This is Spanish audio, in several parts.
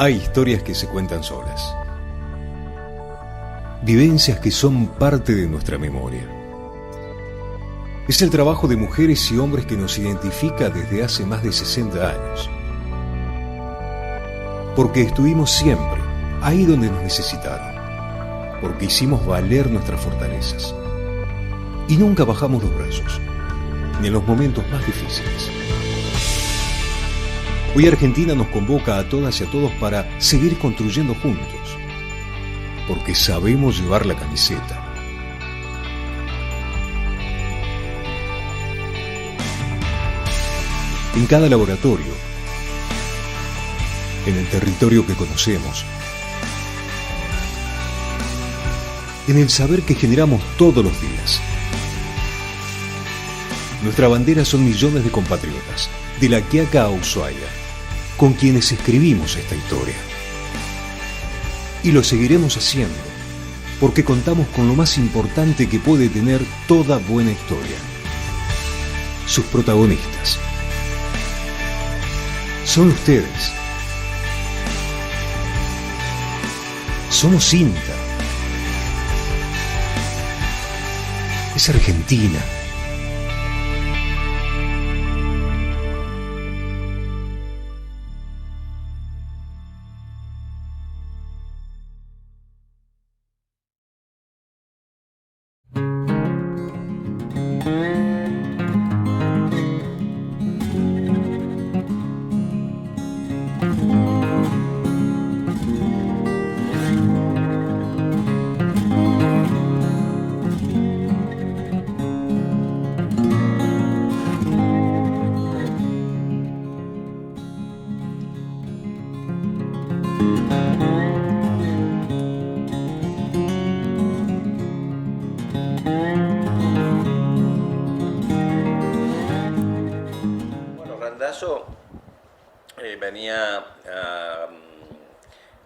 Hay historias que se cuentan solas. Vivencias que son parte de nuestra memoria. Es el trabajo de mujeres y hombres que nos identifica desde hace más de 60 años. Porque estuvimos siempre ahí donde nos necesitaron. Porque hicimos valer nuestras fortalezas. Y nunca bajamos los brazos, ni en los momentos más difíciles. Hoy Argentina nos convoca a todas y a todos para seguir construyendo juntos, porque sabemos llevar la camiseta. En cada laboratorio, en el territorio que conocemos, en el saber que generamos todos los días. Nuestra bandera son millones de compatriotas, de La Quiaca a Ushuaia, con quienes escribimos esta historia. Y lo seguiremos haciendo, porque contamos con lo más importante que puede tener toda buena historia: sus protagonistas. Son ustedes. Somos INTA. Es Argentina. Venía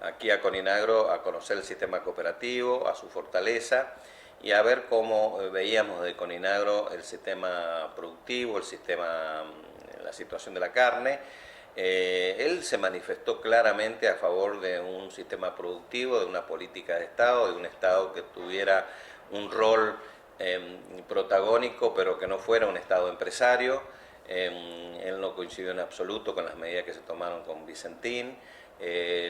aquí a Coninagro a conocer el sistema cooperativo, a su fortaleza y a ver cómo veíamos de Coninagro el sistema productivo, la situación de la carne. Él se manifestó claramente a favor de un sistema productivo, de una política de Estado, de un Estado que tuviera un rol protagónico, pero que no fuera un Estado empresario. Él no coincidió en absoluto con las medidas que se tomaron con Vicentín,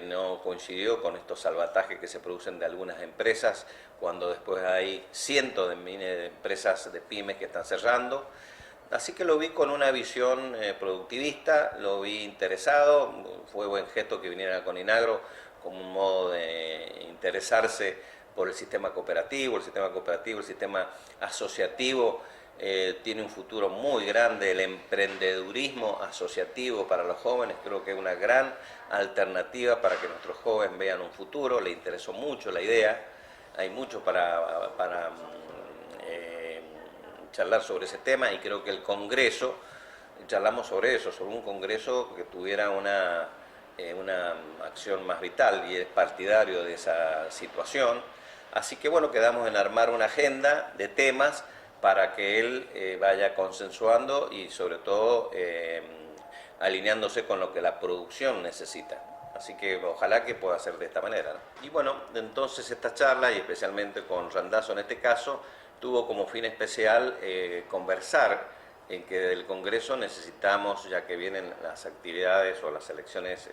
no coincidió con estos salvatajes que se producen de algunas empresas, cuando después hay cientos de miles de empresas de pymes que están cerrando. Así que lo vi con una visión productivista, lo vi interesado. Fue buen gesto que viniera a Coninagro como un modo de interesarse por el sistema cooperativo, el sistema asociativo. Tiene un futuro muy grande. El emprendedurismo asociativo para los jóvenes creo que es una gran alternativa para que nuestros jóvenes vean un futuro. Le interesó mucho la idea, hay mucho para charlar sobre ese tema, y creo que el Congreso, charlamos sobre eso, sobre un Congreso que tuviera una acción más vital, y es partidario de esa situación. Así que bueno, quedamos en armar una agenda de temas para que él vaya consensuando y sobre todo alineándose con lo que la producción necesita. Así que ojalá que pueda ser de esta manera, ¿no? Y bueno, entonces esta charla, y especialmente con Randazzo en este caso, tuvo como fin especial conversar en que del Congreso necesitamos, ya que vienen las actividades o las elecciones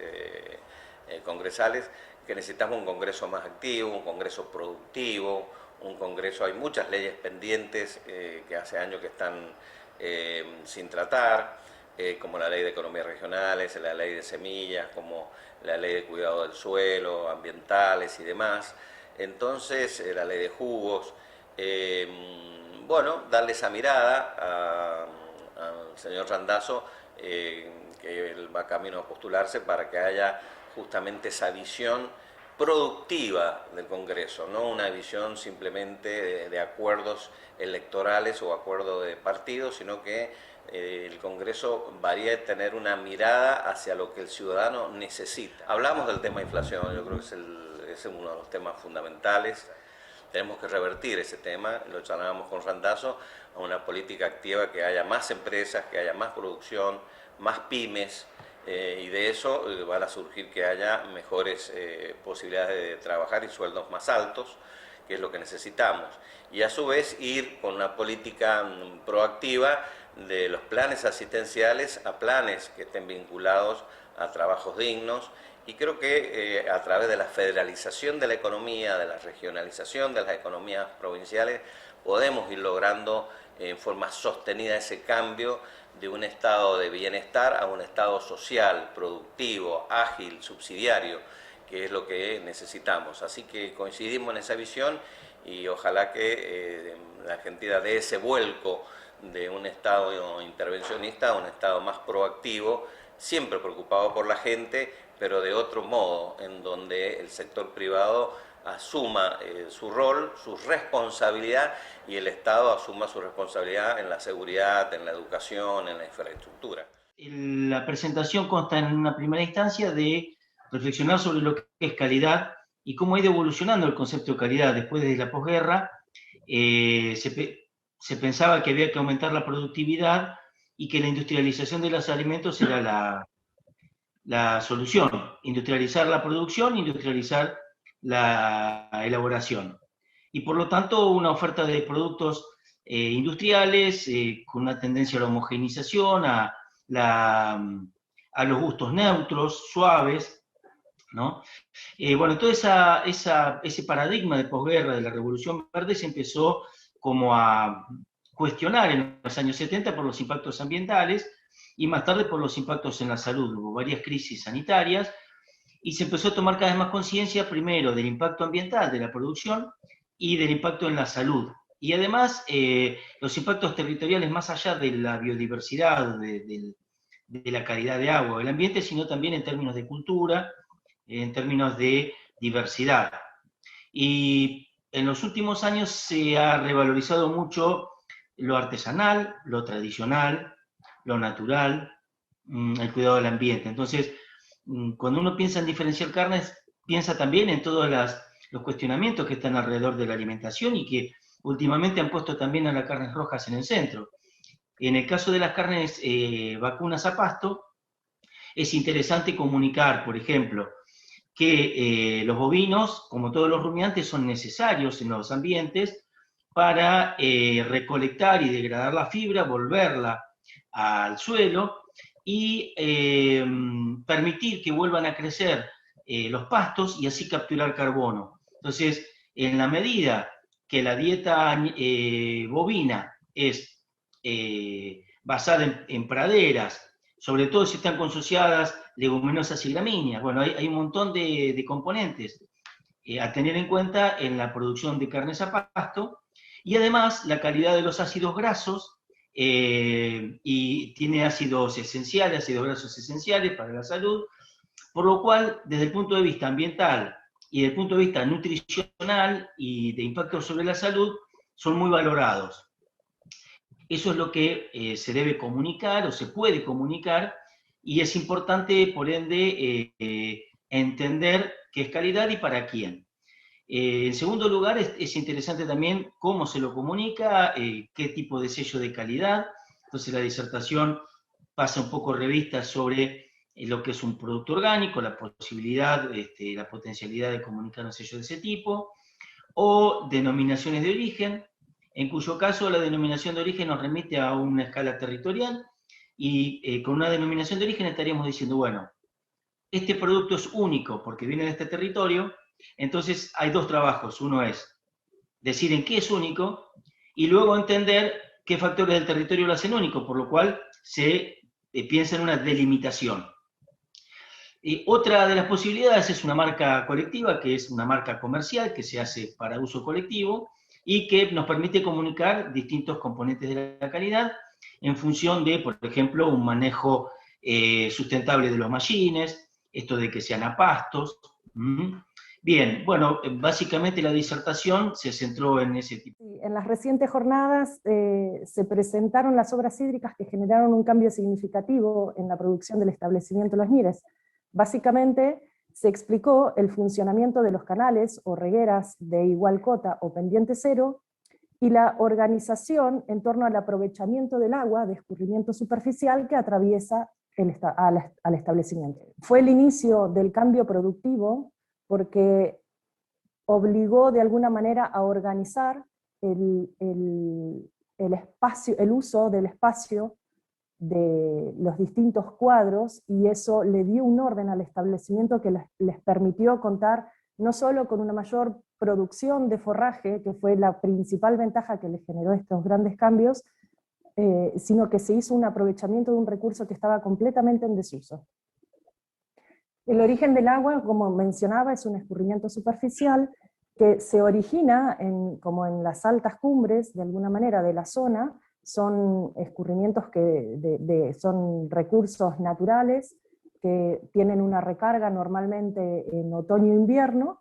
congresales, que necesitamos un Congreso más activo, un Congreso productivo, un Congreso. Hay muchas leyes pendientes que hace años que están sin tratar, como la ley de economías regionales, la ley de semillas, como la ley de cuidado del suelo, ambientales y demás. Entonces, la ley de jugos. Bueno, darle esa mirada al señor Randazzo, que él va camino a postularse para que haya justamente esa visión productiva del Congreso, no una visión simplemente de acuerdos electorales o acuerdos de partidos, sino que el Congreso varía tener una mirada hacia lo que el ciudadano necesita. Hablamos del tema de inflación, yo creo que es uno de los temas fundamentales. Tenemos que revertir ese tema, lo charlábamos con Randazzo, a una política activa, que haya más empresas, que haya más producción, más pymes, y de eso van a surgir que haya mejores posibilidades de trabajar y sueldos más altos, que es lo que necesitamos. Y a su vez ir con una política proactiva de los planes asistenciales a planes que estén vinculados a trabajos dignos, y creo que a través de la federalización de la economía, de la regionalización de las economías provinciales, podemos ir logrando en forma sostenida ese cambio de un estado de bienestar a un estado social, productivo, ágil, subsidiario, que es lo que necesitamos. Así que coincidimos en esa visión y ojalá que la Argentina dé ese vuelco de un estado intervencionista a un estado más proactivo, siempre preocupado por la gente, pero de otro modo, en donde el sector privado asuma su rol, su responsabilidad, y el Estado asuma su responsabilidad en la seguridad, en la educación, en la infraestructura. La presentación consta en una primera instancia de reflexionar sobre lo que es calidad y cómo ha ido evolucionando el concepto de calidad. Después de la posguerra se pensaba que había que aumentar la productividad y que la industrialización de los alimentos era la solución. Industrializar la producción, industrializar la elaboración. Y por lo tanto una oferta de productos industriales con una tendencia a la homogeneización, a los gustos neutros, suaves, ¿no? Bueno, todo ese paradigma de posguerra, de la Revolución Verde, se empezó como a cuestionar en los años 70 por los impactos ambientales y más tarde por los impactos en la salud. Hubo varias crisis sanitarias y se empezó a tomar cada vez más conciencia, primero, del impacto ambiental de la producción y del impacto en la salud. Y además, los impactos territoriales más allá de la biodiversidad, de la calidad de agua del ambiente, sino también en términos de cultura, en términos de diversidad. Y en los últimos años se ha revalorizado mucho lo artesanal, lo tradicional, lo natural, el cuidado del ambiente. Entonces, cuando uno piensa en diferenciar carnes, piensa también en todos los cuestionamientos que están alrededor de la alimentación y que últimamente han puesto también a las carnes rojas en el centro. En el caso de las carnes vacunas a pasto, es interesante comunicar, por ejemplo, que los bovinos, como todos los rumiantes, son necesarios en los ambientes para recolectar y degradar la fibra, volverla al suelo y permitir que vuelvan a crecer los pastos y así capturar carbono. Entonces, en la medida que la dieta bovina es basada en praderas, sobre todo si están consociadas leguminosas y gramíneas, bueno, hay un montón de componentes a tener en cuenta en la producción de carnes a pasto, y además la calidad de los ácidos grasos, y tiene ácidos grasos esenciales para la salud, por lo cual, desde el punto de vista ambiental y desde el punto de vista nutricional y de impacto sobre la salud, son muy valorados. Eso es lo que se debe comunicar o se puede comunicar, y es importante, por ende, entender qué es calidad y para quién. En segundo lugar, es interesante también cómo se lo comunica, qué tipo de sello de calidad. Entonces la disertación pasa un poco revista sobre lo que es un producto orgánico, la posibilidad, la potencialidad de comunicar un sello de ese tipo, o denominaciones de origen, en cuyo caso la denominación de origen nos remite a una escala territorial, y con una denominación de origen estaríamos diciendo, bueno, este producto es único porque viene de este territorio. Entonces hay dos trabajos. Uno es decir en qué es único y luego entender qué factores del territorio lo hacen único, por lo cual se piensa en una delimitación. Otra de las posibilidades es una marca colectiva, que es una marca comercial que se hace para uso colectivo y que nos permite comunicar distintos componentes de la calidad en función de, por ejemplo, un manejo sustentable de los mallines, esto de que sean a pastos. Bien, bueno, básicamente la disertación se centró en ese tipo. En las recientes jornadas se presentaron las obras hídricas que generaron un cambio significativo en la producción del establecimiento Los Ñires. Básicamente se explicó el funcionamiento de los canales o regueras de igual cota o pendiente cero y la organización en torno al aprovechamiento del agua de escurrimiento superficial que atraviesa al establecimiento. Fue el inicio del cambio productivo porque obligó de alguna manera a organizar el uso del espacio de los distintos cuadros, y eso le dio un orden al establecimiento que les permitió contar no solo con una mayor producción de forraje, que fue la principal ventaja que les generó estos grandes cambios, sino que se hizo un aprovechamiento de un recurso que estaba completamente en desuso. El origen del agua, como mencionaba, es un escurrimiento superficial que se origina como en las altas cumbres, de alguna manera, de la zona. Son escurrimientos que son recursos naturales que tienen una recarga normalmente en otoño e invierno,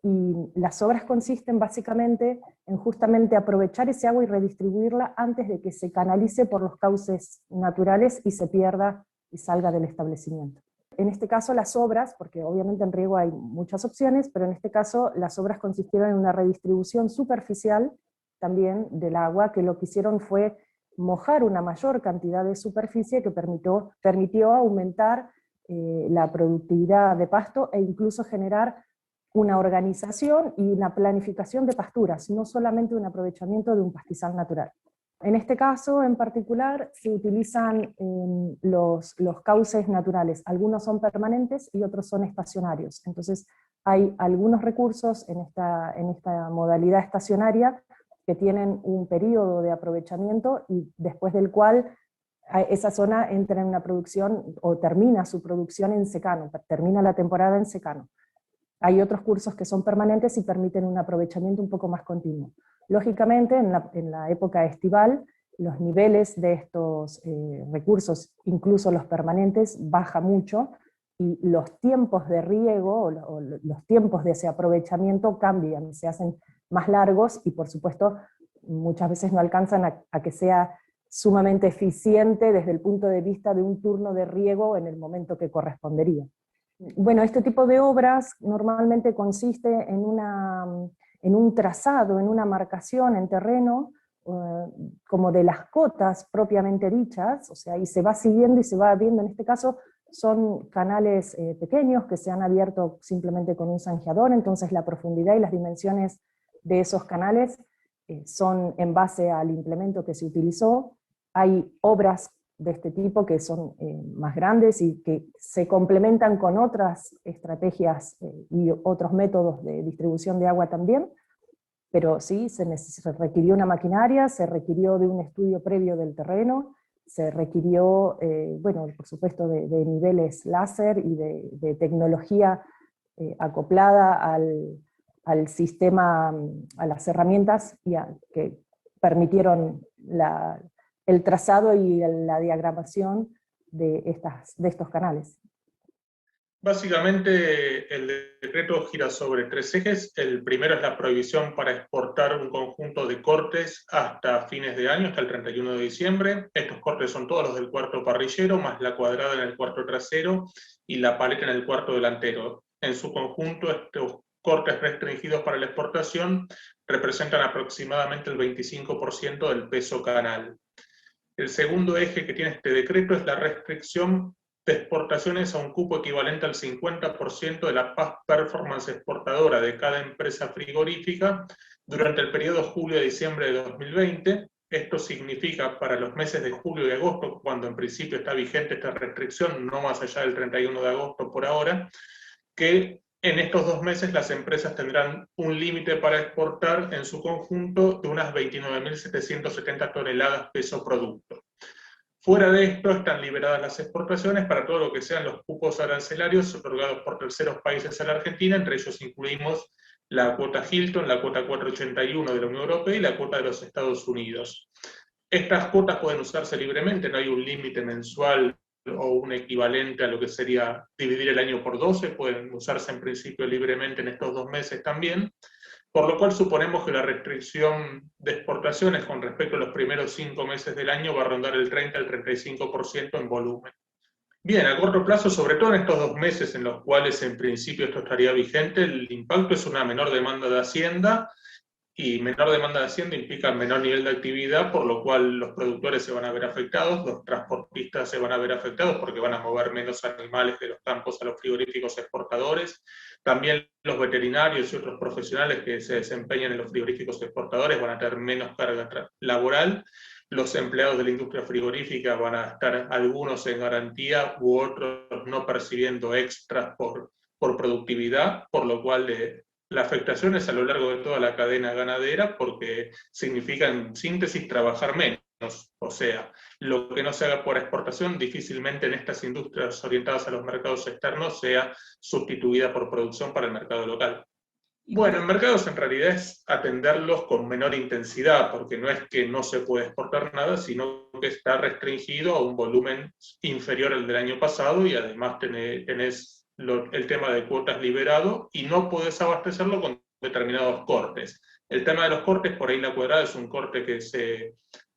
y las obras consisten básicamente en justamente aprovechar ese agua y redistribuirla antes de que se canalice por los cauces naturales y se pierda y salga del establecimiento. En este caso las obras, porque obviamente en riego hay muchas opciones, pero en este caso las obras consistieron en una redistribución superficial también del agua, que lo que hicieron fue mojar una mayor cantidad de superficie que permitió aumentar la productividad de pasto e incluso generar una organización y una planificación de pasturas, no solamente un aprovechamiento de un pastizal natural. En este caso en particular se utilizan los cauces naturales, algunos son permanentes y otros son estacionarios, entonces hay algunos recursos en esta modalidad estacionaria que tienen un periodo de aprovechamiento y después del cual esa zona entra en una producción o termina su producción en secano, termina la temporada en secano. Hay otros cursos que son permanentes y permiten un aprovechamiento un poco más continuo. Lógicamente, en la época estival, los niveles de estos recursos, incluso los permanentes, baja mucho, y los tiempos de riego o los tiempos de ese aprovechamiento cambian, se hacen más largos y por supuesto muchas veces no alcanzan a que sea sumamente eficiente desde el punto de vista de un turno de riego en el momento que correspondería. Bueno, este tipo de obras normalmente consiste en un trazado, en una marcación en terreno, como de las cotas propiamente dichas, o sea, y se va siguiendo y se va viendo. En este caso son canales pequeños que se han abierto simplemente con un zanjeador, entonces la profundidad y las dimensiones de esos canales son en base al implemento que se utilizó. Hay obras de este tipo que son más grandes y que se complementan con otras estrategias y otros métodos de distribución de agua también, pero sí, se requirió una maquinaria, se requirió de un estudio previo del terreno, se requirió, bueno, por supuesto, de niveles láser y de tecnología acoplada al sistema, a las herramientas que permitieron el trazado y la diagramación de estos canales. Básicamente el decreto gira sobre 3 ejes. El primero es la prohibición para exportar un conjunto de cortes hasta fines de año, hasta el 31 de diciembre. Estos cortes son todos los del cuarto parrillero, más la cuadrada en el cuarto trasero y la paleta en el cuarto delantero. En su conjunto, estos cortes restringidos para la exportación representan aproximadamente el 25% del peso canal. El segundo eje que tiene este decreto es la restricción de exportaciones a un cupo equivalente al 50% de la performance exportadora de cada empresa frigorífica durante el periodo julio a diciembre de 2020. Esto significa para los meses de julio y agosto, cuando en principio está vigente esta restricción, no más allá del 31 de agosto por ahora, que en estos 2 meses las empresas tendrán un límite para exportar en su conjunto de unas 29.770 toneladas peso producto. Fuera de esto están liberadas las exportaciones para todo lo que sean los cupos arancelarios otorgados por terceros países a la Argentina, entre ellos incluimos la cuota Hilton, la cuota 481 de la Unión Europea y la cuota de los Estados Unidos. Estas cuotas pueden usarse libremente, no hay un límite mensual o un equivalente a lo que sería dividir el año por 12, pueden usarse en principio libremente en estos 2 meses también, por lo cual suponemos que la restricción de exportaciones con respecto a los primeros 5 meses del año va a rondar el 30 al 35% en volumen. Bien, a corto plazo, sobre todo en estos 2 meses en los cuales en principio esto estaría vigente, el impacto es una menor demanda de Hacienda y menor demanda de hacienda implica menor nivel de actividad, por lo cual los productores se van a ver afectados, los transportistas se van a ver afectados porque van a mover menos animales de los campos a los frigoríficos exportadores. También los veterinarios y otros profesionales que se desempeñan en los frigoríficos exportadores van a tener menos carga laboral. Los empleados de la industria frigorífica van a estar algunos en garantía u otros no percibiendo extras por productividad, por lo cual la afectación es a lo largo de toda la cadena ganadera porque significa en síntesis trabajar menos. O sea, lo que no se haga por exportación difícilmente en estas industrias orientadas a los mercados externos sea sustituida por producción para el mercado local. Bueno, en mercados en realidad es atenderlos con menor intensidad, porque no es que no se puede exportar nada, sino que está restringido a un volumen inferior al del año pasado y además tenés el tema de cuotas liberado y no podés abastecerlo con determinados cortes. El tema de los cortes, por ahí la cuadrada es un corte que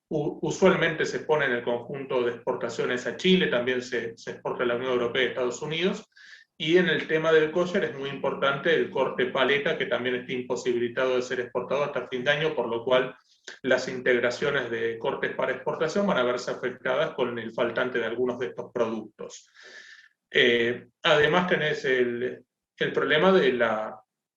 usualmente se pone en el conjunto de exportaciones a Chile, también se exporta a la Unión Europea y Estados Unidos, y en el tema del kosher es muy importante el corte paleta, que también está imposibilitado de ser exportado hasta fin de año, por lo cual las integraciones de cortes para exportación van a verse afectadas con el faltante de algunos de estos productos. Además tenés el problema de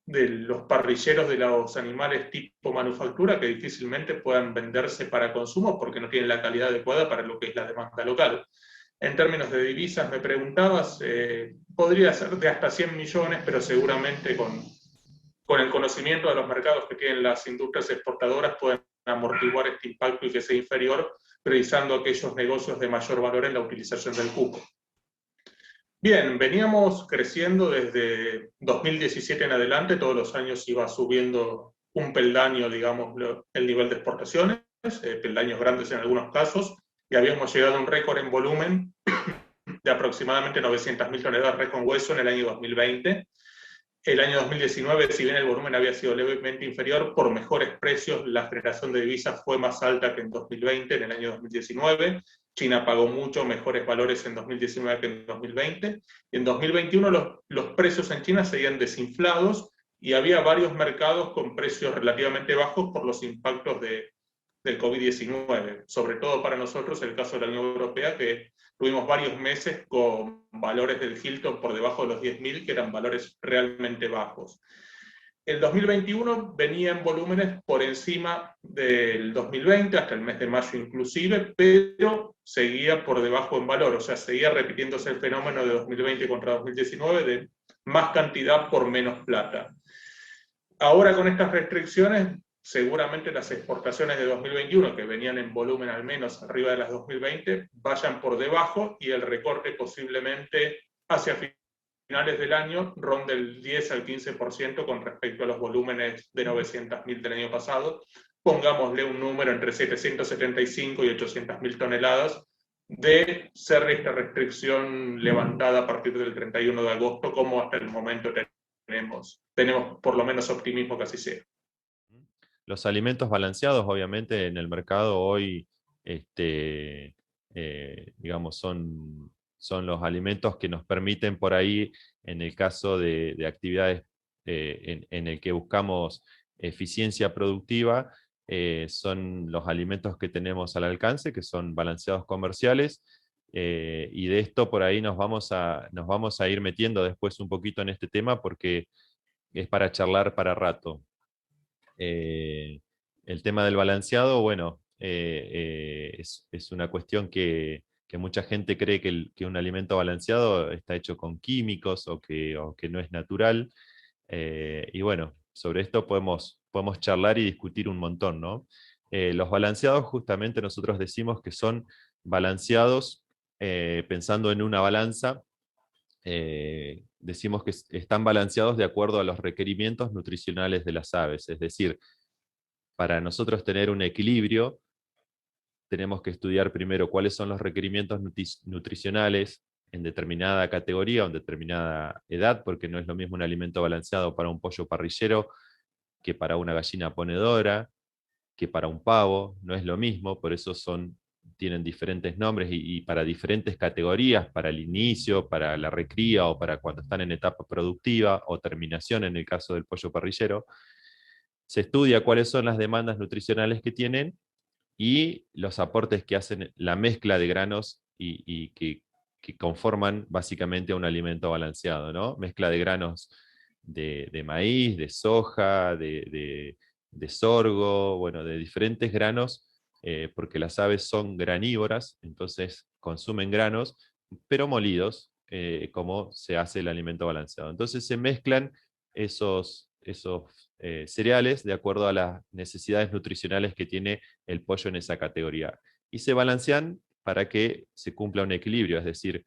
los parrilleros de los animales tipo manufactura que difícilmente puedan venderse para consumo porque no tienen la calidad adecuada para lo que es la demanda local. En términos de divisas, me preguntabas, podría ser de hasta 100 millones, pero seguramente con el conocimiento de los mercados que tienen las industrias exportadoras pueden amortiguar este impacto y que sea inferior, priorizando aquellos negocios de mayor valor en la utilización del cupo. Bien, veníamos creciendo desde 2017 en adelante, todos los años iba subiendo un peldaño, digamos, el nivel de exportaciones, peldaños grandes en algunos casos, y habíamos llegado a un récord en volumen de aproximadamente 900.000 toneladas res con hueso en el año 2020. El año 2019, si bien el volumen había sido levemente inferior, por mejores precios, la generación de divisas fue más alta que en 2020, en el año 2019. China pagó mucho mejores valores en 2019 que en 2020. Y en 2021 los precios en China seguían desinflados y había varios mercados con precios relativamente bajos por los impactos del COVID-19. Sobre todo para nosotros, el caso de la Unión Europea, que tuvimos varios meses con valores del Hilton por debajo de los 10.000, que eran valores realmente bajos. El 2021 venía en volúmenes por encima del 2020, hasta el mes de mayo inclusive, pero seguía por debajo en valor, o sea, seguía repitiéndose el fenómeno de 2020 contra 2019 de más cantidad por menos plata. Ahora con estas restricciones, seguramente las exportaciones de 2021, que venían en volumen al menos arriba de las 2020, vayan por debajo y el recorte posiblemente hacia finales del año ronde el 10 al 15% con respecto a los volúmenes de 900.000 del año pasado. Pongámosle un número entre 775 y 800.000 toneladas de ser esta restricción levantada a partir del 31 de agosto, como hasta el momento tenemos por lo menos optimismo que así sea. Los alimentos balanceados, obviamente, en el mercado hoy, digamos, son los alimentos que nos permiten por ahí, en el caso de actividades en el que buscamos eficiencia productiva, son los alimentos que tenemos al alcance, que son balanceados comerciales, y de esto por ahí nos vamos a ir metiendo después un poquito en este tema porque es para charlar para rato. El tema del balanceado, bueno, es una cuestión que mucha gente cree que un alimento balanceado está hecho con químicos o que no es natural. Y bueno, sobre esto podemos charlar y discutir un montón, ¿no? Los balanceados, justamente nosotros decimos que son balanceados pensando en una balanza. Decimos que están balanceados de acuerdo a los requerimientos nutricionales de las aves. Es decir, para nosotros tener un equilibrio, tenemos que estudiar primero cuáles son los requerimientos nutricionales en determinada categoría o en determinada edad, porque no es lo mismo un alimento balanceado para un pollo parrillero que para una gallina ponedora, que para un pavo, no es lo mismo, por eso tienen diferentes nombres y para diferentes categorías, para el inicio, para la recría o para cuando están en etapa productiva o terminación en el caso del pollo parrillero. se estudia cuáles son las demandas nutricionales que tienen y los aportes que hacen la mezcla de granos y que conforman básicamente un alimento balanceado, ¿no? Mezcla de granos de maíz, de soja, de sorgo, bueno, de diferentes granos, porque las aves son granívoras, entonces consumen granos, pero molidos, como se hace el alimento balanceado. Entonces se mezclan esos cereales de acuerdo a las necesidades nutricionales que tiene el pollo en esa categoría. Y se balancean para que se cumpla un equilibrio, es decir,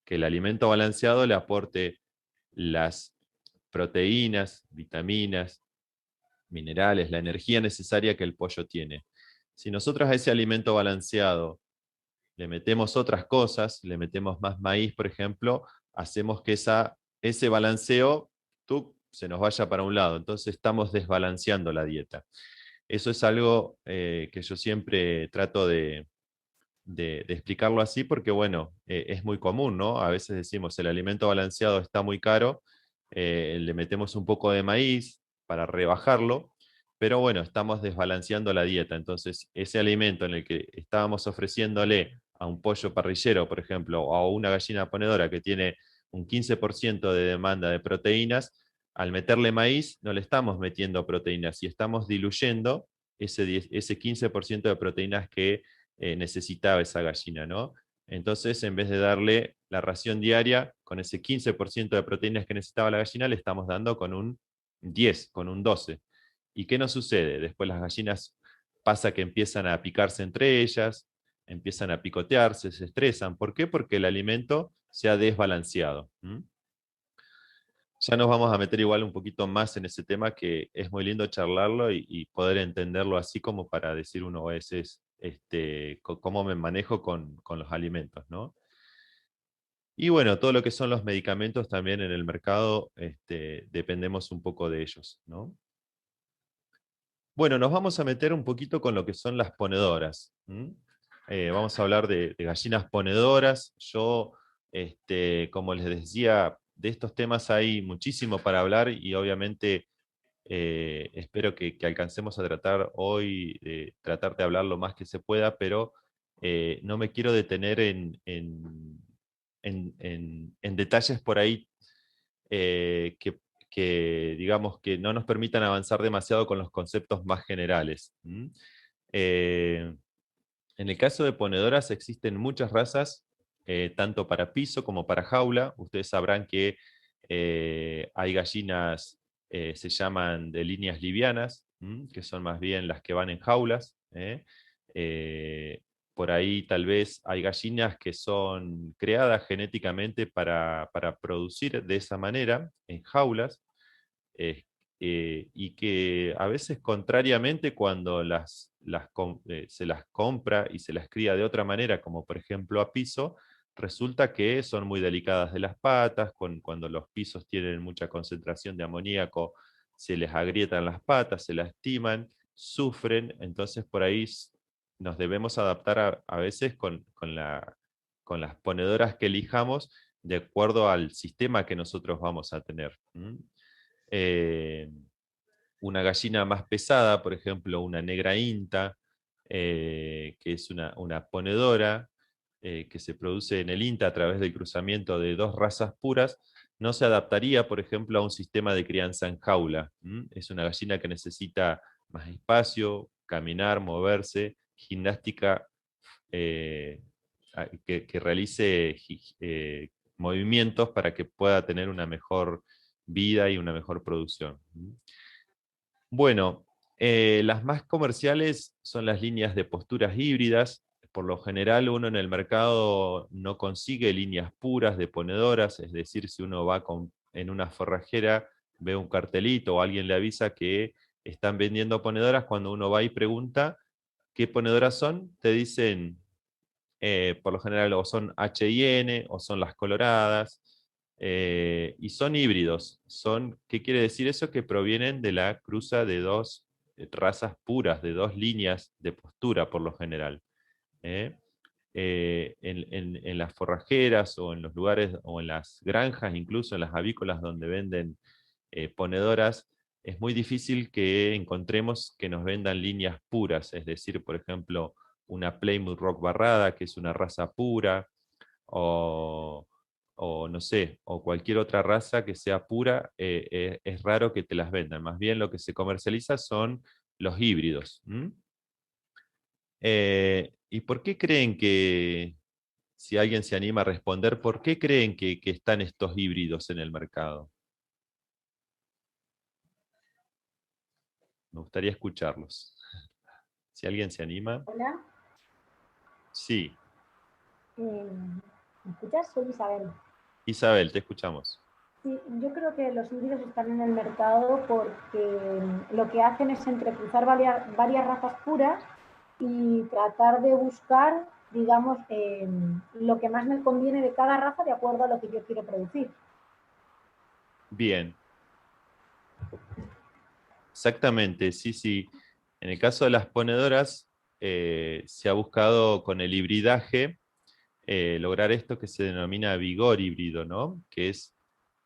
que el alimento balanceado le aporte las proteínas, vitaminas, minerales, la energía necesaria que el pollo tiene. Si nosotros a ese alimento balanceado le metemos otras cosas, le metemos más maíz, por ejemplo, hacemos que ese balanceo se nos vaya para un lado. Entonces estamos desbalanceando la dieta. Eso es algo que yo siempre trato de explicarlo así porque, bueno, es muy común, ¿no? A veces decimos, el alimento balanceado está muy caro, le metemos un poco de maíz para rebajarlo, pero bueno, estamos desbalanceando la dieta. Entonces, ese alimento en el que estábamos ofreciéndole a un pollo parrillero, por ejemplo, o a una gallina ponedora que tiene un 15% de demanda de proteínas, al meterle maíz no le estamos metiendo proteínas y estamos diluyendo ese 15% de proteínas que necesitaba esa gallina, ¿no? Entonces, en vez de darle la ración diaria con ese 15% de proteínas que necesitaba la gallina, le estamos dando con un 10, con un 12. ¿Y qué nos sucede? Después las gallinas pasa que empiezan a picarse entre ellas, empiezan a picotearse, se estresan. ¿Por qué? Porque el alimento se ha desbalanceado. Ya nos vamos a meter igual un poquito más en ese tema, que es muy lindo charlarlo y poder entenderlo así como para decir uno a veces cómo me manejo con los alimentos, ¿no? Y bueno, todo lo que son los medicamentos también en el mercado, dependemos un poco de ellos, ¿no? Bueno, nos vamos a meter un poquito con lo que son las ponedoras. Vamos a hablar de gallinas ponedoras. Yo, como les decía, de estos temas hay muchísimo para hablar y obviamente espero que alcancemos a tratar hoy, tratar de hablar lo más que se pueda, pero no me quiero detener en detalles por ahí que, digamos, que no nos permitan avanzar demasiado con los conceptos más generales. En el caso de ponedoras existen muchas razas, tanto para piso como para jaula. Ustedes sabrán que hay gallinas, se llaman de líneas livianas, que son más bien las que van en jaulas. Por ahí tal vez hay gallinas que son creadas genéticamente para producir de esa manera, en jaulas, y que a veces contrariamente cuando se las compra y se las cría de otra manera, como por ejemplo a piso, resulta que son muy delicadas de las patas, cuando los pisos tienen mucha concentración de amoníaco, se les agrietan las patas, se lastiman, sufren, entonces por ahí nos debemos adaptar a veces con las ponedoras que elijamos de acuerdo al sistema que nosotros vamos a tener. Una gallina más pesada, por ejemplo, una negra INTA, que es una ponedora que se produce en el INTA a través del cruzamiento de dos razas puras, no se adaptaría, por ejemplo, a un sistema de crianza en jaula. Es una gallina que necesita más espacio, caminar, moverse, gimnástica, que realice movimientos para que pueda tener una mejor vida y una mejor producción. Bueno, las más comerciales son las líneas de posturas híbridas. Por lo general uno en el mercado no consigue líneas puras de ponedoras, es decir, si uno va en una forrajera, ve un cartelito o alguien le avisa que están vendiendo ponedoras, cuando uno va y pregunta qué ponedoras son, te dicen, por lo general o son H&N o son las coloradas, y son híbridos. ¿Qué quiere decir eso? Que provienen de la cruza de dos razas puras, de dos líneas de postura por lo general. En las forrajeras o en los lugares o en las granjas, incluso en las avícolas donde venden ponedoras, es muy difícil que encontremos que nos vendan líneas puras, es decir, por ejemplo, una Plymouth Rock barrada, que es una raza pura, o no sé, o cualquier otra raza que sea pura, es raro que te las vendan. Más bien lo que se comercializa son los híbridos. ¿Y por qué creen que, si alguien se anima a responder, por qué creen que están estos híbridos en el mercado? Me gustaría escucharlos. Si alguien se anima. Hola, Sí, ¿me escuchas? Soy Isabel. Isabel, te escuchamos. Sí, yo creo que los híbridos están en el mercado porque lo que hacen es entrecruzar varias razas puras y tratar de buscar, digamos, lo que más me conviene de cada raza de acuerdo a lo que yo quiero producir. Bien. Exactamente, sí, sí. En el caso de las ponedoras, se ha buscado con el hibridaje lograr esto que se denomina vigor híbrido, ¿no? Que es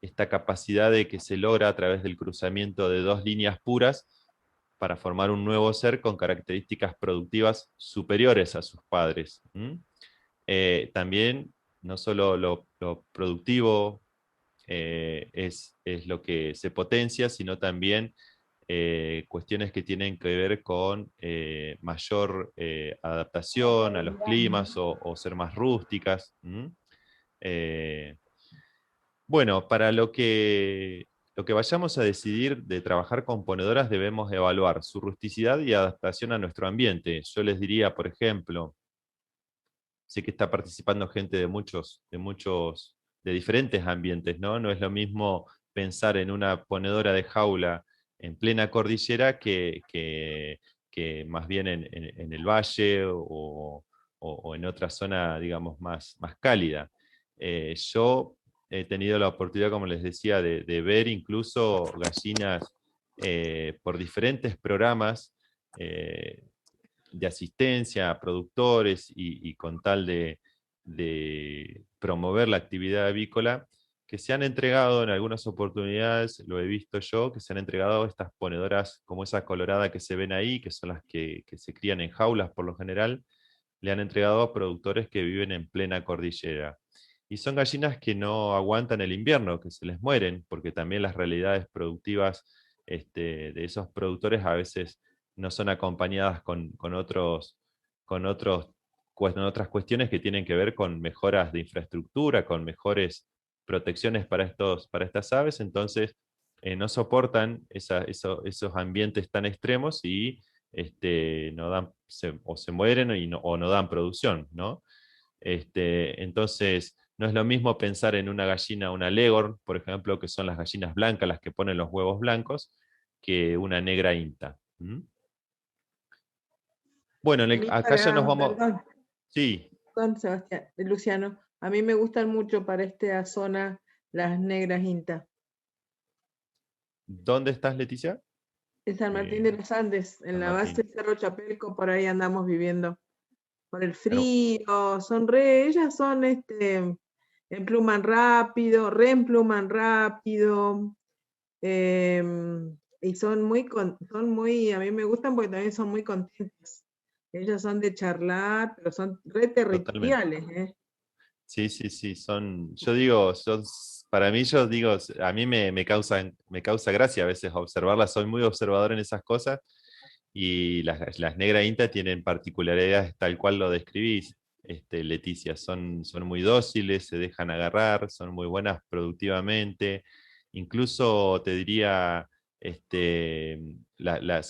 esta capacidad de que se logra a través del cruzamiento de dos líneas puras para formar un nuevo ser con características productivas superiores a sus padres. También, no solo lo productivo es lo que se potencia, sino también cuestiones que tienen que ver con mayor adaptación a los climas o ser más rústicas. Bueno, para lo que vayamos a decidir de trabajar con ponedoras debemos evaluar su rusticidad y adaptación a nuestro ambiente. Yo les diría, por ejemplo, sé que está participando gente de diferentes ambientes, ¿no? No es lo mismo pensar en una ponedora de jaula en plena cordillera que más bien en el valle o en otra zona, digamos, más cálida. Yo he tenido la oportunidad, como les decía, de ver incluso gallinas por diferentes programas de asistencia a productores y con tal de promover la actividad avícola, que se han entregado en algunas oportunidades, lo he visto yo, que se han entregado estas ponedoras como esa colorada que se ven ahí, que son las que se crían en jaulas por lo general, le han entregado a productores que viven en plena cordillera. Y son gallinas que no aguantan el invierno, que se les mueren, porque también las realidades productivas de esos productores a veces no son acompañadas con otras cuestiones que tienen que ver con mejoras de infraestructura, con mejores protecciones para estas aves, entonces no soportan esos ambientes tan extremos y no dan, o se mueren o no dan producción, ¿no? Entonces, no es lo mismo pensar en una gallina, una Leghorn, por ejemplo, que son las gallinas blancas, las que ponen los huevos blancos, que una negra INTA. Bueno, acá ya nos vamos... Perdón, Sí, perdón, Sebastián, Luciano, a mí me gustan mucho para esta zona las negras INTA. ¿dónde estás, Leticia? En San Martín de los Andes, en San la base Martín. Cerro Chapelco, por ahí andamos viviendo. Por el Bueno, frío, ellas son empluman rápido, reempluman rápido, y son muy, a mí me gustan porque también son muy contentas. Ellas son de charlar, pero son re totalmente. territoriales, Sí, sí, sí, yo digo, para mí, yo digo, a mí me causa gracia a veces observarlas, soy muy observador en esas cosas, y las negra INTA tienen particularidades tal cual lo describís, Leticia, son muy dóciles, se dejan agarrar, son muy buenas productivamente, incluso te diría, se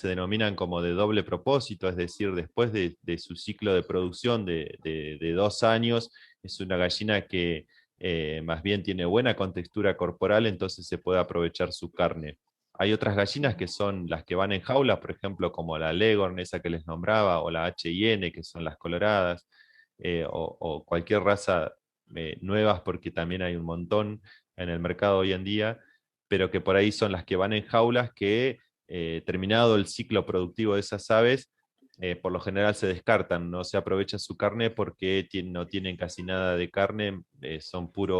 denominan como de doble propósito, es decir, después de su ciclo de producción de 2 años, es una gallina que más bien tiene buena contextura corporal, entonces se puede aprovechar su carne. Hay otras gallinas que son las que van en jaulas, por ejemplo, como la Leghorn, esa que les nombraba, o la H&N, que son las coloradas, o cualquier raza nuevas, porque también hay un montón en el mercado hoy en día, pero que por ahí son las que van en jaulas que, terminado el ciclo productivo de esas aves, por lo general se descartan, no se aprovecha su carne porque no tienen casi nada de carne, son pura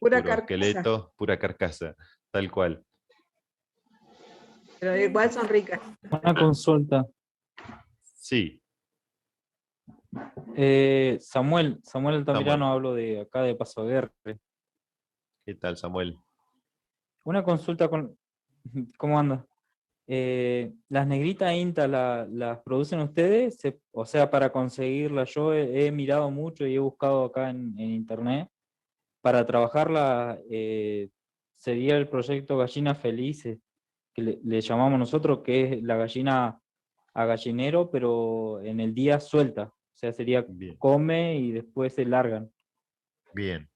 carcasa. esqueleto, pura carcasa, tal cual. pero igual son ricas. Una consulta. Sí, Samuel Altamirano, Samuel. hablo de acá de Paso Aguirre. ¿Qué tal, Samuel? Una consulta con... ¿Cómo anda? ¿Las negritas INTA las producen ustedes? O sea, para conseguirlas, yo he mirado mucho y he buscado acá en internet. Para trabajarla sería el proyecto Gallinas Felices, que le llamamos nosotros, que es la gallina a gallinero, pero en el día suelta. O sea, sería Bien, come y después se largan. bien.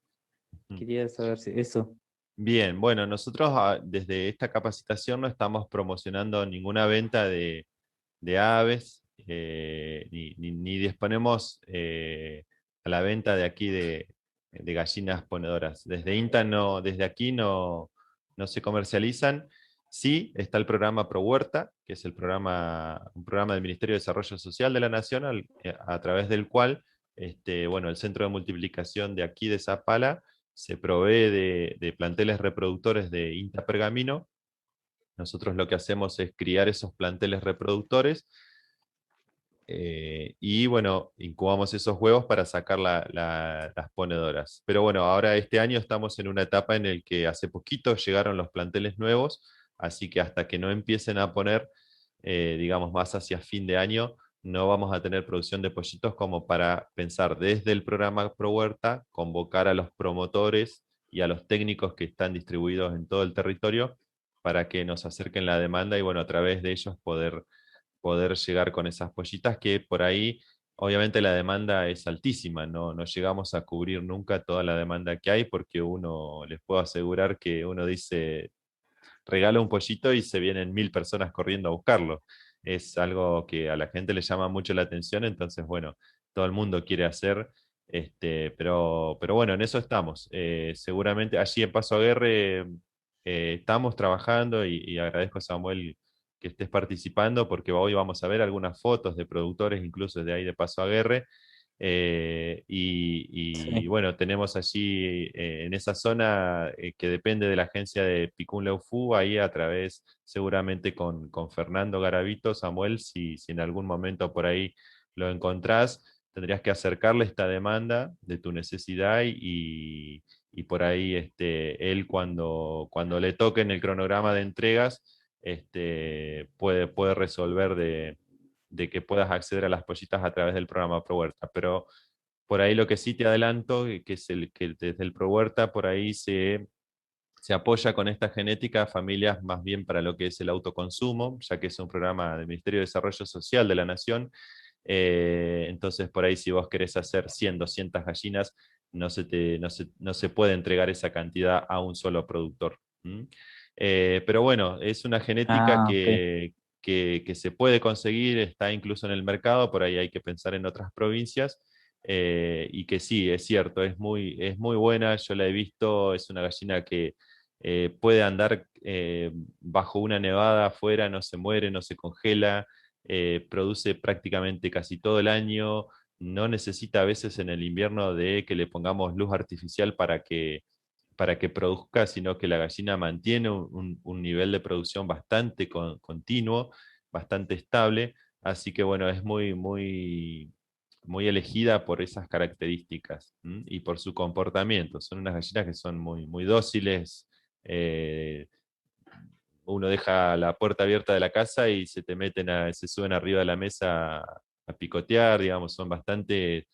Quería saber si eso. Bien, bueno, nosotros desde esta capacitación no estamos promocionando ninguna venta de aves, ni disponemos a la venta de aquí de gallinas ponedoras. Desde INTA no, desde aquí no se comercializan. Sí, está el programa Pro Huerta, que es un programa del Ministerio de Desarrollo Social de la Nación, a través del cual bueno, el centro de multiplicación de aquí de Zapala se provee de planteles reproductores de INTA Pergamino. Nosotros lo que hacemos es criar esos planteles reproductores y bueno, incubamos esos huevos para sacar las ponedoras. Pero bueno, ahora este año estamos en una etapa en la que hace poquito llegaron los planteles nuevos, así que hasta que no empiecen a poner, digamos, más hacia fin de año, no vamos a tener producción de pollitos como para pensar desde el programa Pro Huerta, convocar a los promotores y a los técnicos que están distribuidos en todo el territorio para que nos acerquen la demanda y bueno, a través de ellos poder llegar con esas pollitas que por ahí, obviamente la demanda es altísima, no llegamos a cubrir nunca toda la demanda que hay porque uno, les puedo asegurar que uno dice, regala un pollito y se vienen 1000 personas corriendo a buscarlo. Es algo que a la gente le llama mucho la atención, entonces bueno, todo el mundo quiere hacer, pero bueno, en eso estamos. Seguramente allí en Paso Aguirre estamos trabajando y agradezco a Samuel que estés participando porque hoy vamos a ver algunas fotos de productores, incluso de ahí de Paso Aguirre. Sí. Bueno, tenemos allí en esa zona que depende de la agencia de Picún Leufú, ahí a través seguramente con Fernando Garavito, Samuel, si en algún momento por ahí lo encontrás, tendrías que acercarle esta demanda de tu necesidad y por ahí él cuando le toque en el cronograma de entregas, puede resolver de que puedas acceder a las pollitas a través del programa Pro Huerta. Pero por ahí lo que sí te adelanto, que es que desde el Pro Huerta por ahí se apoya con esta genética a familias más bien para lo que es el autoconsumo, ya que es un programa del Ministerio de Desarrollo Social de la Nación. Entonces por ahí si vos querés hacer 100, 200 gallinas, no se puede entregar esa cantidad a un solo productor. Pero bueno, es una genética Ok. que se puede conseguir, está incluso en el mercado, por ahí hay que pensar en otras provincias, y que sí, es cierto, es muy buena, yo la he visto, es una gallina que puede andar bajo una nevada afuera, no se muere, no se congela, produce prácticamente casi todo el año, no necesita a veces en el invierno de que le pongamos luz artificial para que produzca, sino que la gallina mantiene un nivel de producción bastante continuo, bastante estable, así que bueno, es muy elegida por esas características y por su comportamiento. Son unas gallinas que son muy dóciles. Uno deja la puerta abierta de la casa y se suben arriba de la mesa a picotear, digamos, son bastante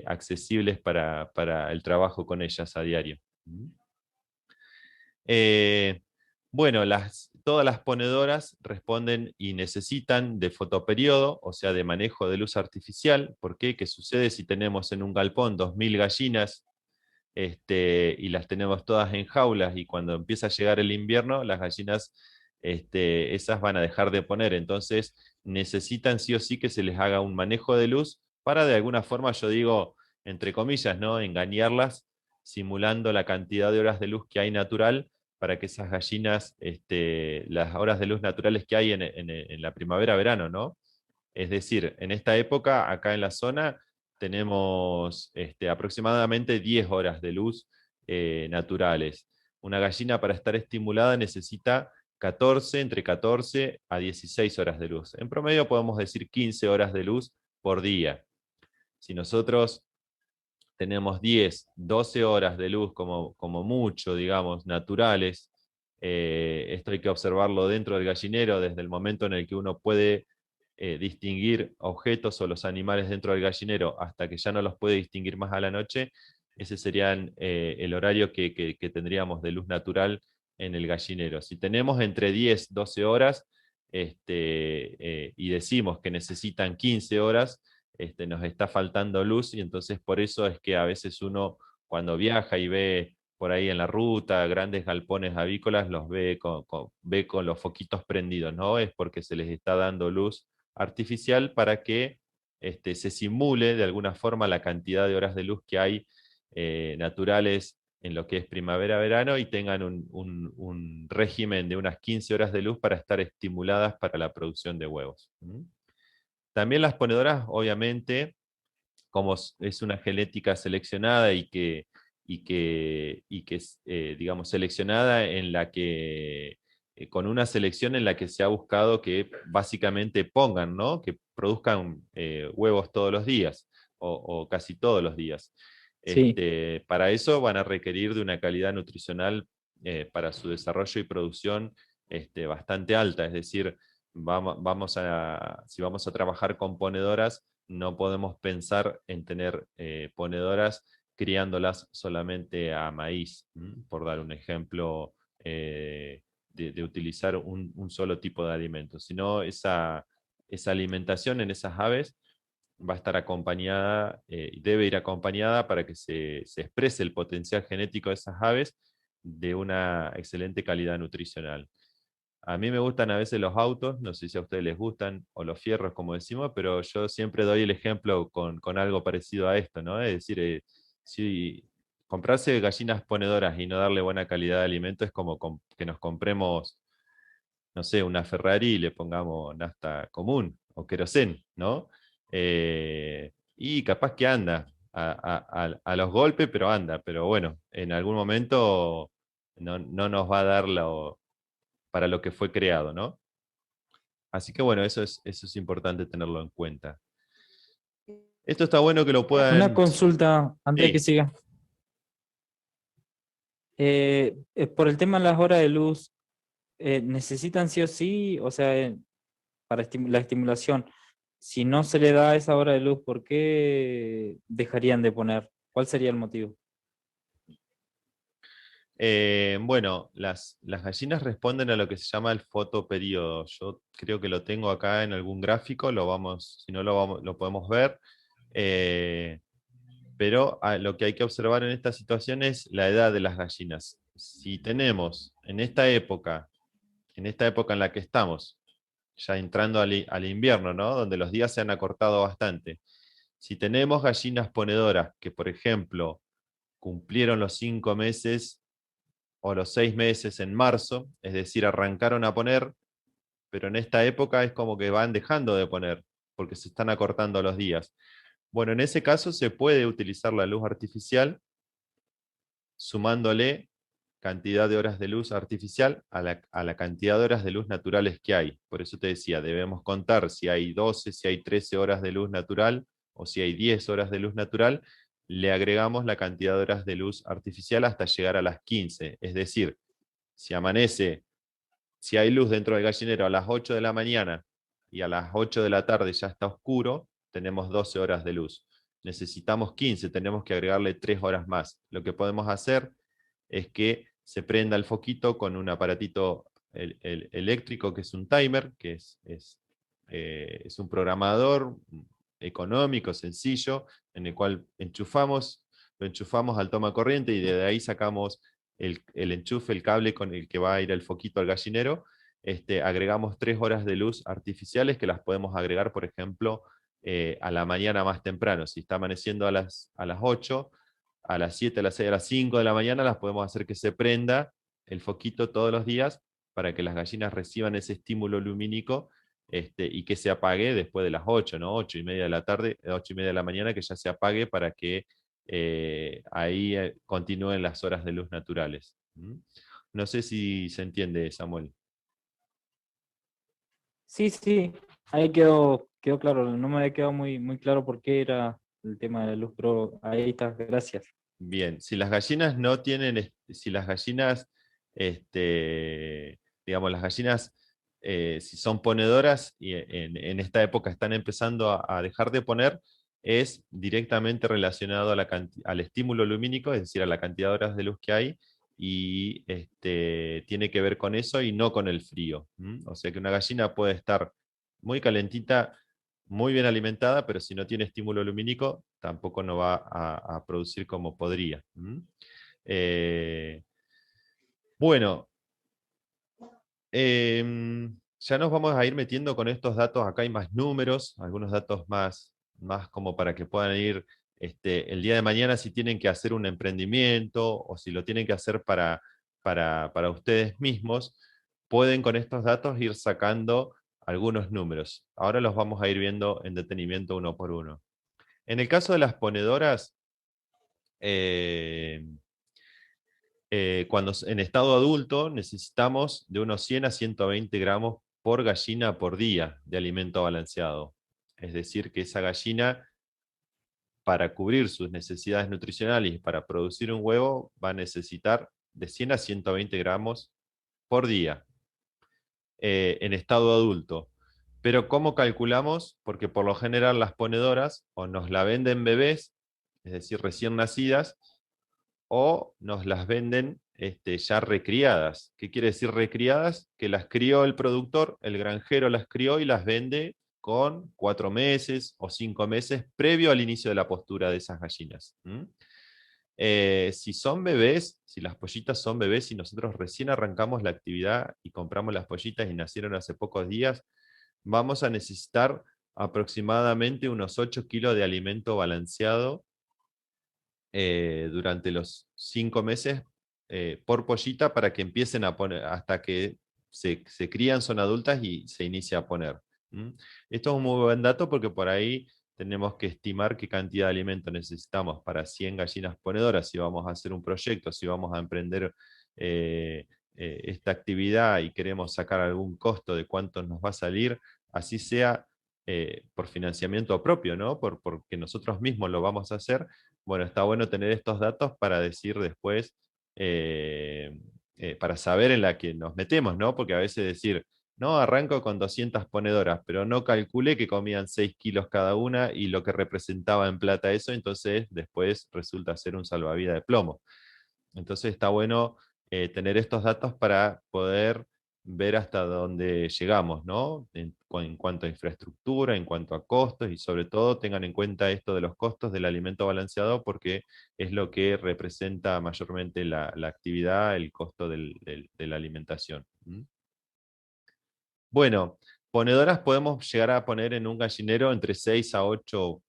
accesibles para el trabajo con ellas a diario. Eh, bueno, todas las ponedoras responden y necesitan de fotoperiodo, o sea, de manejo de luz artificial. ¿Por qué? ¿Qué sucede si tenemos en un galpón 2000 gallinas y las tenemos todas en jaulas y cuando empieza a llegar el invierno, las gallinas esas van a dejar de poner? Entonces necesitan sí o sí que se les haga un manejo de luz para de alguna forma, yo digo, entre comillas, ¿no?, engañarlas simulando la cantidad de horas de luz que hay natural para que esas gallinas, las horas de luz naturales que hay en la primavera-verano, ¿no? Es decir, en esta época, acá en la zona, tenemos aproximadamente 10 horas de luz naturales. Una gallina para estar estimulada necesita entre 14 a 16 horas de luz. En promedio podemos decir 15 horas de luz por día. Si nosotros tenemos 10, 12 horas de luz como mucho, digamos, naturales, esto hay que observarlo dentro del gallinero desde el momento en el que uno puede distinguir objetos o los animales dentro del gallinero hasta que ya no los puede distinguir más a la noche. Ese sería el horario que tendríamos de luz natural en el gallinero. Si tenemos entre 10, 12 horas y decimos que necesitan 15 horas, nos está faltando luz, y entonces por eso es que a veces uno cuando viaja y ve por ahí en la ruta grandes galpones avícolas, los ve con los foquitos prendidos, ¿no? Es porque se les está dando luz artificial para que se simule de alguna forma la cantidad de horas de luz que hay naturales en lo que es primavera-verano, y tengan un régimen de unas 15 horas de luz para estar estimuladas para la producción de huevos. También las ponedoras, obviamente, como es una genética seleccionada y que es, digamos, seleccionada en la que, con una selección en la que se ha buscado que básicamente pongan, ¿no? Que produzcan huevos todos los días, o casi todos los días. Sí. Para eso van a requerir de una calidad nutricional para su desarrollo y producción bastante alta, es decir, si vamos a trabajar con ponedoras, no podemos pensar en tener ponedoras criándolas solamente a maíz, por dar un ejemplo de utilizar un solo tipo de alimento, sino esa alimentación en esas aves va a estar acompañada, y debe ir acompañada para que se exprese el potencial genético de esas aves de una excelente calidad nutricional. A mí me gustan a veces los autos, no sé si a ustedes les gustan, o los fierros, como decimos, pero yo siempre doy el ejemplo con algo parecido a esto, ¿no? Es decir, si comprarse gallinas ponedoras y no darle buena calidad de alimento es como que nos compremos, no sé, una Ferrari y le pongamos nafta común o querosén, ¿no? Y capaz que anda a los golpes, pero anda, pero bueno, en algún momento no nos va a dar para lo que fue creado, ¿no? Así que bueno, eso es importante tenerlo en cuenta. Esto está bueno que lo puedan... Una consulta antes de que Sí. siga. Por el tema de las horas de luz, ¿necesitan sí o sí? O sea, para la estimulación, si no se le da esa hora de luz, ¿por qué dejarían de poner? ¿Cuál sería el motivo? Bueno, las gallinas responden a lo que se llama el fotoperíodo. Yo creo que lo tengo acá en algún gráfico, si no lo podemos ver. Pero lo que hay que observar en esta situación es la edad de las gallinas. Si tenemos en esta época en la que estamos, ya entrando al invierno, ¿no? Donde los días se han acortado bastante. Si tenemos gallinas ponedoras que, por ejemplo, cumplieron los 5 meses o los 6 meses en marzo, es decir, arrancaron a poner, pero en esta época es como que van dejando de poner, porque se están acortando los días. Bueno, en ese caso se puede utilizar la luz artificial, sumándole cantidad de horas de luz artificial a la cantidad de horas de luz naturales que hay. Por eso te decía, debemos contar si hay 12, si hay 13 horas de luz natural, o si hay 10 horas de luz natural, le agregamos la cantidad de horas de luz artificial hasta llegar a las 15. Es decir, si amanece, si hay luz dentro del gallinero a las 8 de la mañana y a las 8 de la tarde ya está oscuro, tenemos 12 horas de luz. Necesitamos 15, tenemos que agregarle 3 horas más. Lo que podemos hacer es que se prenda el foquito con un aparatito eléctrico, que es un timer, que es un programador económico, sencillo, en el cual lo enchufamos al toma corriente, y desde ahí sacamos el enchufe, el cable con el que va a ir el foquito al gallinero. Agregamos 3 horas de luz artificiales, que las podemos agregar, por ejemplo, a la mañana más temprano. Si está amaneciendo a las 8, a las 7, a las 6, a las 5 de la mañana las podemos hacer que se prenda el foquito todos los días, para que las gallinas reciban ese estímulo lumínico y que se apague después de las 8, ¿no? 8:30 de la tarde, 8:30 de la mañana, que ya se apague, para que ahí continúen las horas de luz naturales. No sé si se entiende, Samuel. Sí, sí, ahí quedó claro. No me había quedado muy claro por qué era el tema de la luz, pero ahí está, gracias. Bien, si las gallinas no tienen, si las gallinas, digamos, las gallinas, si son ponedoras y en esta época están empezando a dejar de poner, es directamente relacionado a al estímulo lumínico, es decir, a la cantidad de horas de luz que hay, y tiene que ver con eso y no con el frío. O sea que una gallina puede estar muy calentita, muy bien alimentada, pero si no tiene estímulo lumínico, tampoco no va a producir como podría. Eh, bueno, ya nos vamos a ir metiendo con estos datos. Acá hay más números, algunos datos más como para que puedan ir el día de mañana si tienen que hacer un emprendimiento o si lo tienen que hacer para ustedes mismos, pueden con estos datos ir sacando algunos números. Ahora los vamos a ir viendo en detenimiento uno por uno. En el caso de las ponedoras, cuando en estado adulto necesitamos de unos 100 a 120 gramos por gallina por día de alimento balanceado. Es decir, que esa gallina, para cubrir sus necesidades nutricionales y para producir un huevo, va a necesitar de 100 a 120 gramos por día en estado adulto. Pero ¿cómo calculamos? Porque por lo general las ponedoras o nos la venden bebés, es decir, recién nacidas, o nos las venden ya recriadas. ¿Qué quiere decir recriadas? Que las crió el productor, el granjero las crió y las vende con 4 meses o 5 meses previo al inicio de la postura de esas gallinas. Si son bebés, si las pollitas son bebés y nosotros recién arrancamos la actividad y compramos las pollitas y nacieron hace pocos días, vamos a necesitar aproximadamente unos 8 kilos de alimento balanceado durante los 5 meses por pollita para que empiecen a poner, hasta que se crían, son adultas y se inicia a poner. Esto es un muy buen dato porque por ahí tenemos que estimar qué cantidad de alimento necesitamos para 100 gallinas ponedoras, si vamos a hacer un proyecto, si vamos a emprender esta actividad y queremos sacar algún costo de cuánto nos va a salir, así sea por financiamiento propio, ¿no? Porque nosotros mismos lo vamos a hacer. Bueno, está bueno tener estos datos para decir después, para saber en la que nos metemos, ¿no? Porque a veces decir, no, arranco con 200 ponedoras, pero no calculé que comían 6 kilos cada una y lo que representaba en plata eso, entonces después resulta ser un salvavidas de plomo. Entonces está bueno tener estos datos para poder ver hasta dónde llegamos, ¿no? En cuanto a infraestructura, en cuanto a costos y sobre todo tengan en cuenta esto de los costos del alimento balanceado porque es lo que representa mayormente la actividad, el costo de la alimentación. Bueno, ponedoras podemos llegar a poner en un gallinero entre 6 a 8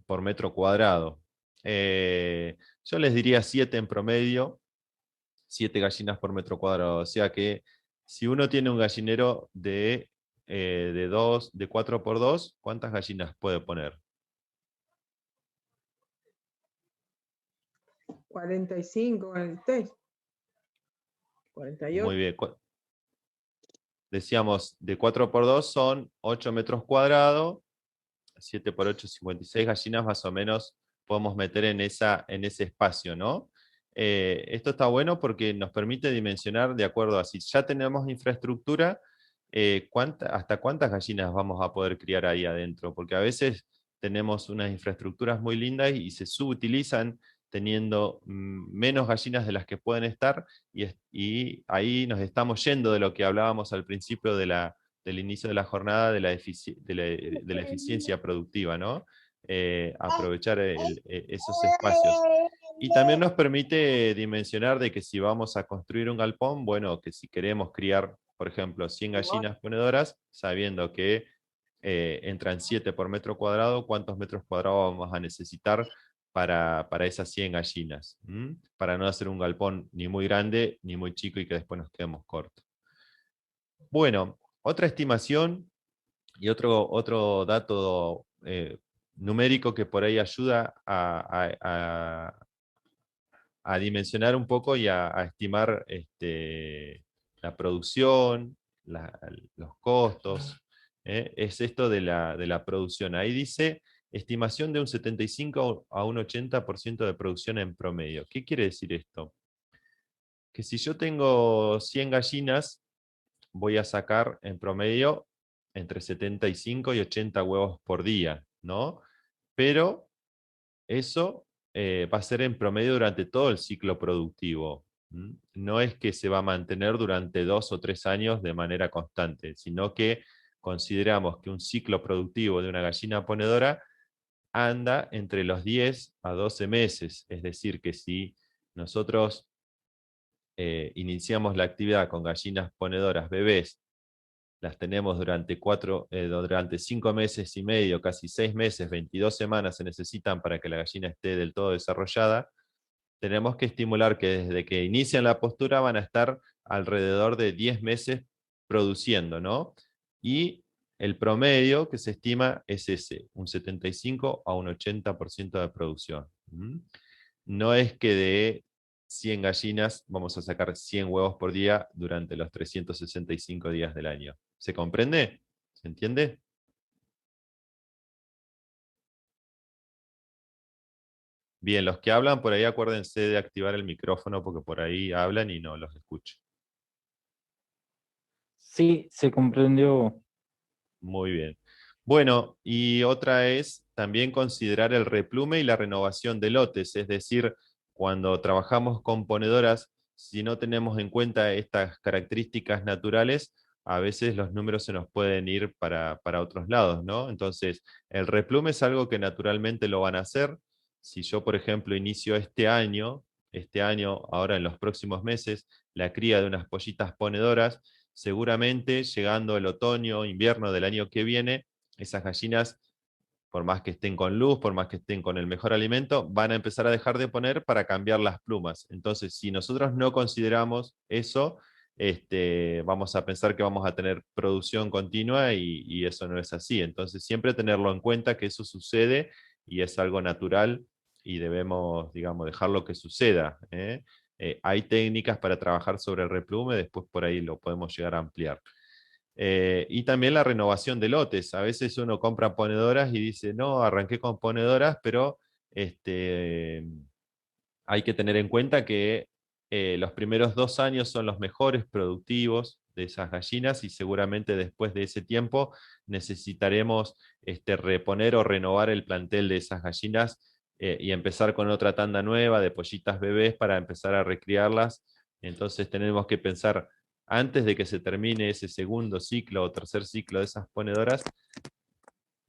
por metro cuadrado. Yo les diría 7 en promedio, 7 gallinas por metro cuadrado. O sea que si uno tiene un gallinero de 4 por 2, ¿cuántas gallinas puede poner? 45, 46, 48. Muy bien. Decíamos, de 4 por 2 son 8 metros cuadrados, 7 por 8, 56 gallinas más o menos podemos meter en ese espacio, ¿no? Esto está bueno porque nos permite dimensionar de acuerdo a si ya tenemos infraestructura, hasta cuántas gallinas vamos a poder criar ahí adentro, porque a veces tenemos unas infraestructuras muy lindas y se subutilizan teniendo menos gallinas de las que pueden estar, y ahí nos estamos yendo de lo que hablábamos al principio del inicio de la jornada de la eficiencia productiva, ¿no? Aprovechar esos espacios. Y también nos permite dimensionar de que si vamos a construir un galpón, bueno, que si queremos criar, por ejemplo, 100 gallinas ponedoras, sabiendo que entran 7 por metro cuadrado, ¿cuántos metros cuadrados vamos a necesitar para esas 100 gallinas? Para no hacer un galpón ni muy grande ni muy chico y que después nos quedemos cortos. Bueno, otra estimación y otro dato numérico que por ahí ayuda a dimensionar un poco y a estimar la producción, los costos, Es esto de la producción. Ahí dice estimación de un 75 a un 80% de producción en promedio. ¿Qué quiere decir esto? Que si yo tengo 100 gallinas, voy a sacar en promedio entre 75 y 80 huevos por día, ¿no? Pero eso va a ser en promedio durante todo el ciclo productivo. No es que se va a mantener durante 2 o 3 años de manera constante, sino que consideramos que un ciclo productivo de una gallina ponedora anda entre los 10 a 12 meses. Es decir, que si nosotros iniciamos la actividad con gallinas ponedoras bebés, las tenemos durante 5 meses y medio, casi 6 meses, 22 semanas se necesitan para que la gallina esté del todo desarrollada, tenemos que estimular que desde que inician la postura van a estar alrededor de 10 meses produciendo, ¿no? Y el promedio que se estima es ese, un 75 a un 80% de producción. No es que de 100 gallinas vamos a sacar 100 huevos por día durante los 365 días del año. ¿Se comprende? ¿Se entiende? Bien, los que hablan por ahí acuérdense de activar el micrófono porque por ahí hablan y no los escucho. Sí, se comprendió. Muy bien. Bueno, y otra es también considerar el replume y la renovación de lotes, es decir, cuando trabajamos con ponedoras, si no tenemos en cuenta estas características naturales, a veces los números se nos pueden ir para otros lados, ¿no? Entonces, el replume es algo que naturalmente lo van a hacer. Si yo, por ejemplo, inicio este año, ahora en los próximos meses, la cría de unas pollitas ponedoras, seguramente llegando el otoño, invierno del año que viene, esas gallinas, por más que estén con luz, por más que estén con el mejor alimento, van a empezar a dejar de poner para cambiar las plumas. Entonces, si nosotros no consideramos eso, vamos a pensar que vamos a tener producción continua y eso no es así. Entonces, siempre tenerlo en cuenta que eso sucede y es algo natural y debemos, digamos, dejarlo que suceda. Hay técnicas para trabajar sobre el replume, después por ahí lo podemos llegar a ampliar. Y también la renovación de lotes. A veces uno compra ponedoras y dice, no, arranqué con ponedoras, pero hay que tener en cuenta que los primeros 2 años son los mejores productivos de esas gallinas y seguramente después de ese tiempo necesitaremos reponer o renovar el plantel de esas gallinas y empezar con otra tanda nueva de pollitas bebés para empezar a recriarlas. Entonces tenemos que pensar, antes de que se termine ese segundo ciclo o tercer ciclo de esas ponedoras,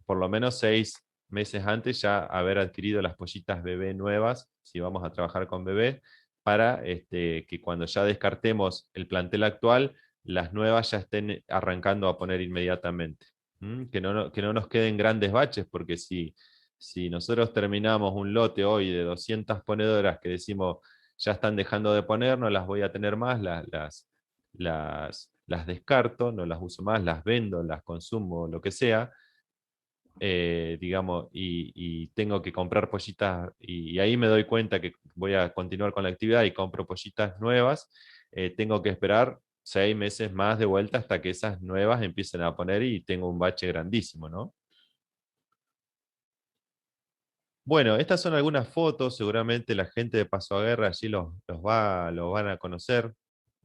por lo menos 6 meses antes ya haber adquirido las pollitas bebé nuevas, si vamos a trabajar con bebés, para que cuando ya descartemos el plantel actual, las nuevas ya estén arrancando a poner inmediatamente. Que no nos queden grandes baches, porque si nosotros terminamos un lote hoy de 200 ponedoras que decimos ya están dejando de poner, no las voy a tener más, las descarto, no las uso más, las vendo, las consumo, lo que sea, digamos, y tengo que comprar pollitas, y ahí me doy cuenta que voy a continuar con la actividad y compro pollitas nuevas, tengo que esperar 6 meses más de vuelta hasta que esas nuevas empiecen a poner y tengo un bache grandísimo, ¿no? Bueno, estas son algunas fotos, seguramente la gente de Paso a Guerra allí los van a conocer,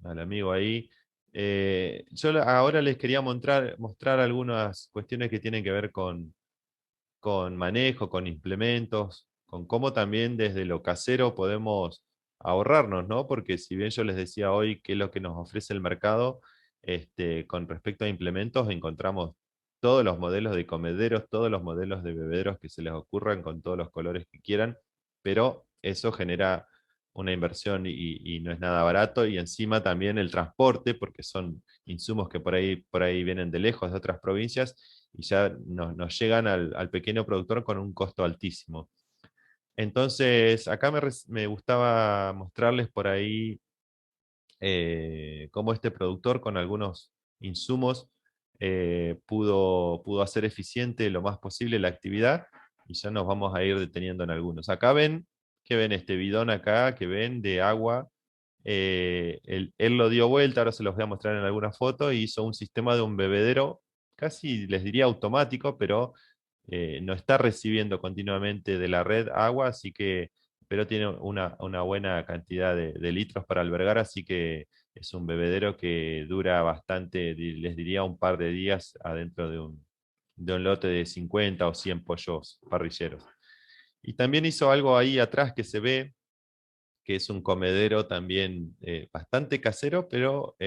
al amigo ahí. Yo ahora les quería mostrar algunas cuestiones que tienen que ver con manejo, con implementos, con cómo también desde lo casero podemos ahorrarnos, ¿no? Porque si bien yo les decía hoy qué es lo que nos ofrece el mercado, con respecto a implementos encontramos todos los modelos de comederos, todos los modelos de bebederos que se les ocurran con todos los colores que quieran, pero eso genera una inversión y no es nada barato, y encima también el transporte, porque son insumos que por ahí vienen de lejos, de otras provincias, y ya nos llegan al pequeño productor con un costo altísimo. Entonces, acá me gustaba mostrarles por ahí cómo este productor con algunos insumos pudo hacer eficiente lo más posible la actividad, y ya nos vamos a ir deteniendo en algunos. Acá ven, ¿qué ven? Este bidón acá, que ven de agua, él lo dio vuelta, ahora se los voy a mostrar en alguna foto, y hizo un sistema de un bebedero casi les diría automático, pero no está recibiendo continuamente de la red agua, así que, pero tiene una buena cantidad de litros para albergar, así que es un bebedero que dura bastante, les diría un par de días adentro de un lote de 50 o 100 pollos parrilleros. Y también hizo algo ahí atrás que se ve, que es un comedero también bastante casero, pero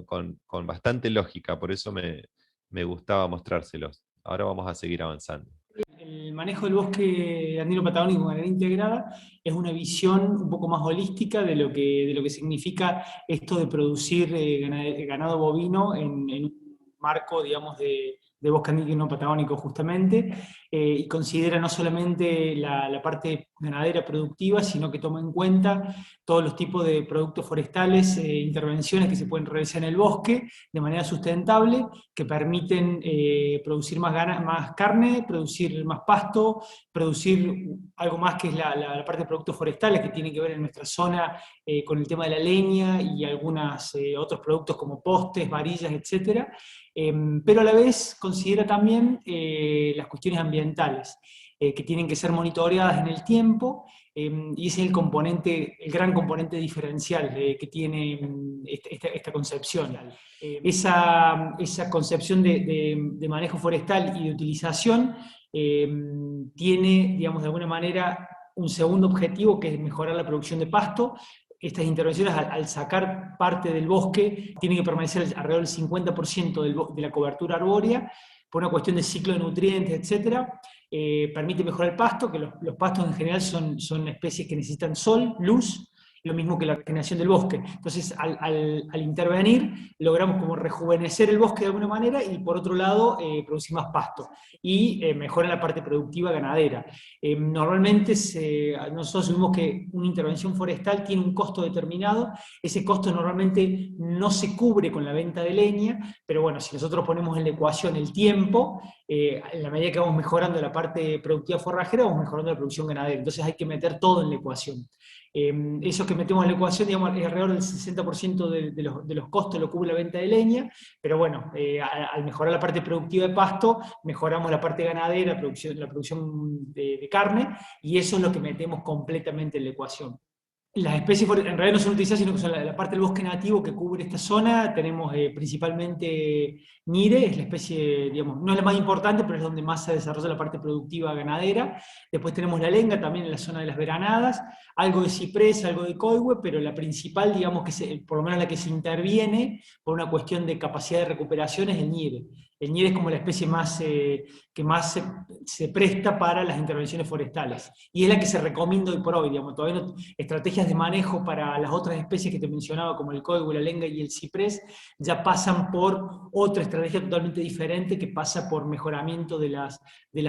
con bastante lógica, por eso me gustaba mostrárselos. Ahora vamos a seguir avanzando. El manejo del bosque andino patagónico de manera integrada es una visión un poco más holística de lo que significa esto de producir ganado bovino en un marco, digamos, de bosque andino patagónico justamente, y considera no solamente la parte ganadera productiva, sino que toma en cuenta todos los tipos de productos forestales, intervenciones que se pueden realizar en el bosque de manera sustentable, que permiten producir más carne, producir más pasto, producir algo más que es la parte de productos forestales que tiene que ver en nuestra zona con el tema de la leña y algunos otros productos como postes, varillas, etc. Pero a la vez considera también las cuestiones ambientales, que tienen que ser monitoreadas en el tiempo, y ese es el gran componente diferencial que tiene esta concepción. Esa concepción de manejo forestal y de utilización tiene, digamos, de alguna manera un segundo objetivo, que es mejorar la producción de pasto. Estas intervenciones, al sacar parte del bosque, tienen que permanecer alrededor del 50% de la cobertura arbórea, por una cuestión de ciclo de nutrientes, etc. Permite mejorar el pasto, que los pastos en general son especies que necesitan sol, luz, lo mismo que la generación del bosque. Entonces, al intervenir, logramos como rejuvenecer el bosque de alguna manera y, por otro lado, producir más pasto. Y mejora la parte productiva ganadera. Normalmente, nosotros asumimos que una intervención forestal tiene un costo determinado. Ese costo normalmente no se cubre con la venta de leña, pero bueno, si nosotros ponemos en la ecuación el tiempo, en la medida que vamos mejorando la parte productiva forrajera, vamos mejorando la producción ganadera. Entonces hay que meter todo en la ecuación. Eso que metemos en la ecuación, digamos, es alrededor del 60% de los costos lo cubre la venta de leña, pero bueno, al mejorar la parte productiva de pasto, mejoramos la parte ganadera, la producción de carne, y eso es lo que metemos completamente en la ecuación. Las especies en realidad no son utilizadas, sino que son la parte del bosque nativo que cubre esta zona. Tenemos principalmente Ñire, es la especie, digamos, no es la más importante, pero es donde más se desarrolla la parte productiva ganadera. Después tenemos la lenga, también en la zona de las veranadas, algo de ciprés, algo de coihue, pero la principal, digamos, por lo menos la que se interviene por una cuestión de capacidad de recuperación, es el Ñire. El Ñire es como la especie que más se presta para las intervenciones forestales. Y es la que se recomienda hoy por hoy, digamos. Todavía no, estrategias de manejo para las otras especies que te mencionaba, como el coihue, la lenga y el ciprés, ya pasan por otra estrategia totalmente diferente, que pasa por mejoramiento de las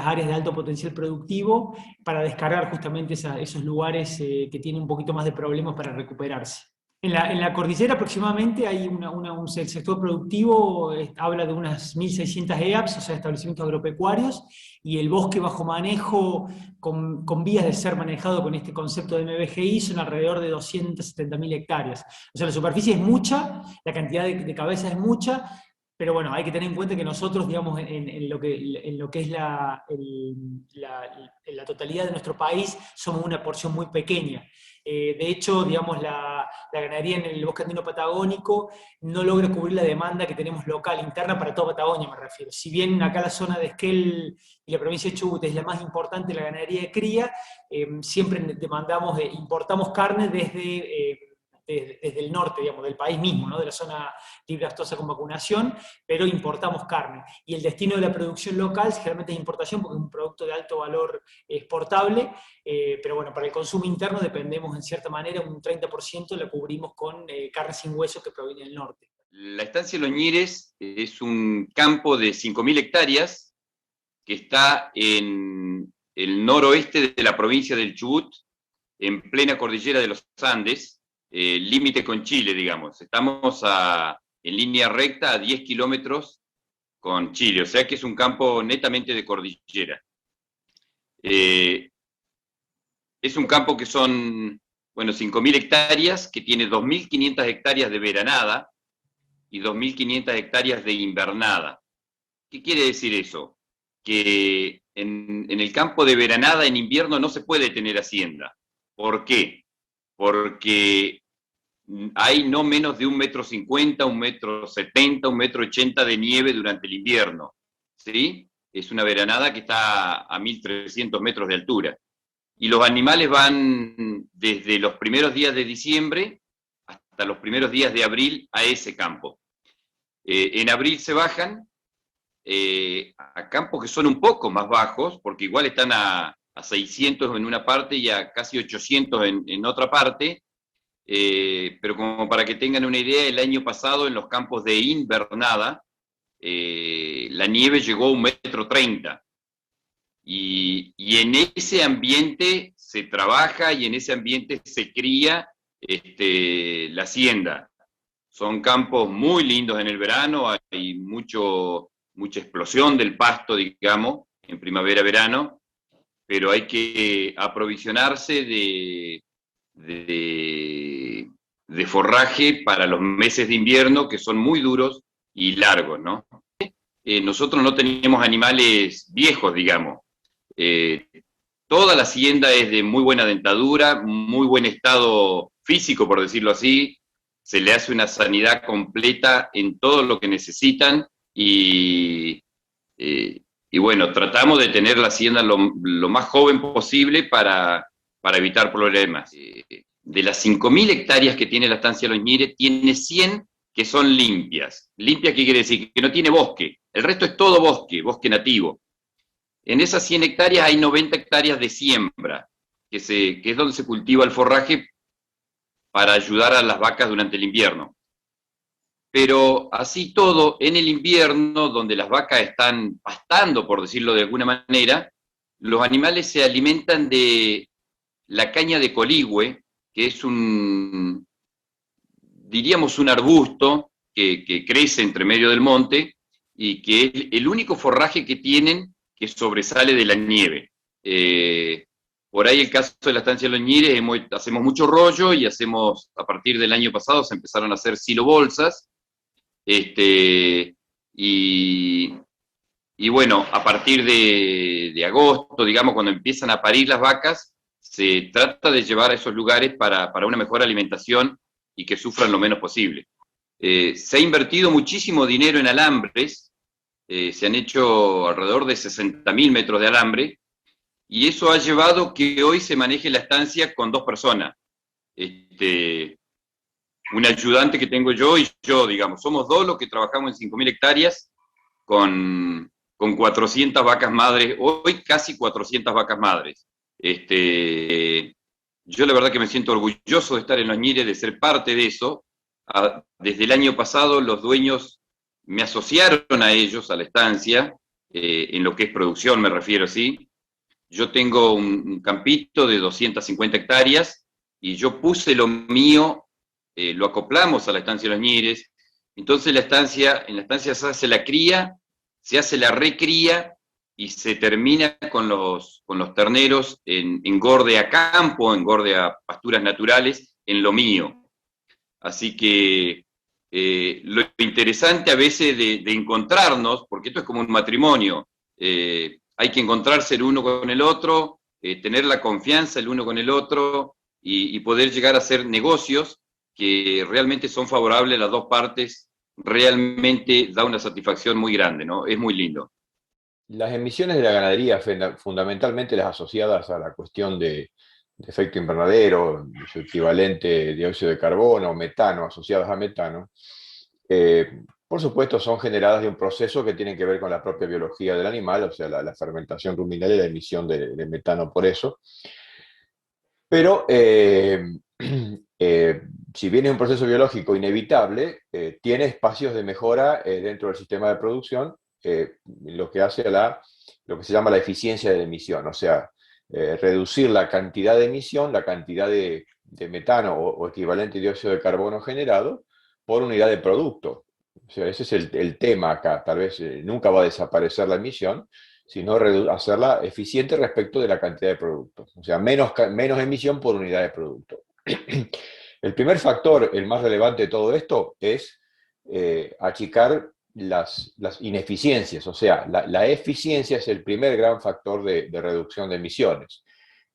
áreas de alto potencial productivo, para descargar justamente esos lugares que tienen un poquito más de problemas para recuperarse. En la cordillera aproximadamente hay el sector productivo habla de unas 1.600 EAPs, o sea, establecimientos agropecuarios, y el bosque bajo manejo, con vías de ser manejado con este concepto de MBGI, son alrededor de 270.000 hectáreas. O sea, la superficie es mucha, la cantidad de cabezas es mucha, pero bueno, hay que tener en cuenta que nosotros, digamos, en lo que es la totalidad de nuestro país, somos una porción muy pequeña. De hecho, digamos, la ganadería en el bosque andino patagónico no logra cubrir la demanda que tenemos local, interna, para toda Patagonia, me refiero. Si bien acá la zona de Esquel y la provincia de Chubut es la más importante, la ganadería de cría, siempre importamos carne desde el norte, digamos, del país mismo, ¿no? De la zona libre aftosa con vacunación, pero importamos carne. Y el destino de la producción local generalmente es importación, porque es un producto de alto valor exportable, pero bueno, para el consumo interno dependemos en cierta manera, un 30% la cubrimos con carne sin hueso que proviene del norte. La estancia Los Ñires es un campo de 5.000 hectáreas que está en el noroeste de la provincia del Chubut, en plena cordillera de los Andes, límite con Chile, digamos. Estamos en línea recta a 10 kilómetros con Chile, o sea que es un campo netamente de cordillera. Es un campo que son, bueno, 5.000 hectáreas, que tiene 2.500 hectáreas de veranada y 2.500 hectáreas de invernada. ¿Qué quiere decir eso? Que en el campo de veranada en invierno no se puede tener hacienda. ¿Por qué? Porque hay no menos de 1,50 m, 1,70 m, 1,80 m de nieve durante el invierno, ¿sí? Es una veranada que está a 1.300 metros de altura. Y los animales van desde los primeros días de diciembre hasta los primeros días de abril a ese campo. En abril se bajan a campos que son un poco más bajos, porque igual están a 600 en una parte y a casi 800 en otra parte, pero como para que tengan una idea, el año pasado en los campos de invernada, la nieve llegó a 1,30 m. Y en ese ambiente se trabaja y en ese ambiente se cría la hacienda. Son campos muy lindos en el verano, hay mucha explosión del pasto, digamos, en primavera-verano, pero hay que aprovisionarse de forraje para los meses de invierno, que son muy duros y largos, ¿no? Nosotros no tenemos animales viejos, digamos. Toda la hacienda es de muy buena dentadura, muy buen estado físico, por decirlo así. Se le hace una sanidad completa en todo lo que necesitan y bueno, tratamos de tener la hacienda lo más joven posible para evitar problemas. De las 5.000 hectáreas que tiene la estancia Los Ñires, tiene 100 que son limpias. ¿Limpias qué quiere decir? Que no tiene bosque. El resto es todo bosque nativo. En esas 100 hectáreas hay 90 hectáreas de siembra, que es donde se cultiva el forraje para ayudar a las vacas durante el invierno. Pero así todo, en el invierno, donde las vacas están pastando, por decirlo de alguna manera, los animales se alimentan de la caña de coligüe, que es diríamos un arbusto que crece entre medio del monte y que es el único forraje que tienen que sobresale de la nieve. Por ahí el caso de la estancia de Los Ñires, hacemos mucho rollo y a partir del año pasado se empezaron a hacer silobolsas, y bueno, a partir de agosto, digamos, cuando empiezan a parir las vacas, se trata de llevar a esos lugares para una mejor alimentación y que sufran lo menos posible. Se ha invertido muchísimo dinero en alambres, se han hecho alrededor de 60.000 metros de alambre, y eso ha llevado que hoy se maneje la estancia con 2 personas. Un ayudante que tengo yo y yo, digamos, somos 2 los que trabajamos en 5.000 hectáreas con 400 vacas madres, hoy casi 400 vacas madres. Yo la verdad que me siento orgulloso de estar en Los Ñires, de ser parte de eso. Desde el año pasado los dueños me asociaron a ellos, a la estancia, en lo que es producción me refiero, ¿sí? Yo tengo un campito de 250 hectáreas y yo puse lo mío, lo acoplamos a la estancia de Los Ñires. Entonces en la estancia se hace la cría, se hace la recría y se termina con los terneros en engorde a campo, engorde a pasturas naturales, en lo mío. Así que lo interesante a veces de encontrarnos, porque esto es como un matrimonio, hay que encontrarse el uno con el otro, tener la confianza el uno con el otro y poder llegar a hacer negocios que realmente son favorables a las 2 partes, realmente da una satisfacción muy grande, ¿no? Es muy lindo. Las emisiones de la ganadería, fundamentalmente las asociadas a la cuestión de efecto invernadero, su equivalente dióxido de carbono, metano, asociadas a metano, por supuesto son generadas de un proceso que tiene que ver con la propia biología del animal, o sea, la fermentación ruminal y la emisión de metano por eso. Pero si bien es un proceso biológico inevitable, tiene espacios de mejora dentro del sistema de producción, lo que hace lo que se llama la eficiencia de la emisión, o sea, reducir la cantidad de emisión, la cantidad de metano o equivalente dióxido de carbono generado por unidad de producto. O sea, ese es el tema acá. Tal vez nunca va a desaparecer la emisión, sino hacerla eficiente respecto de la cantidad de productos. O sea, menos emisión por unidad de producto. El primer factor, el más relevante de todo esto, es achicar las ineficiencias, o sea, la eficiencia es el primer gran factor de reducción de emisiones.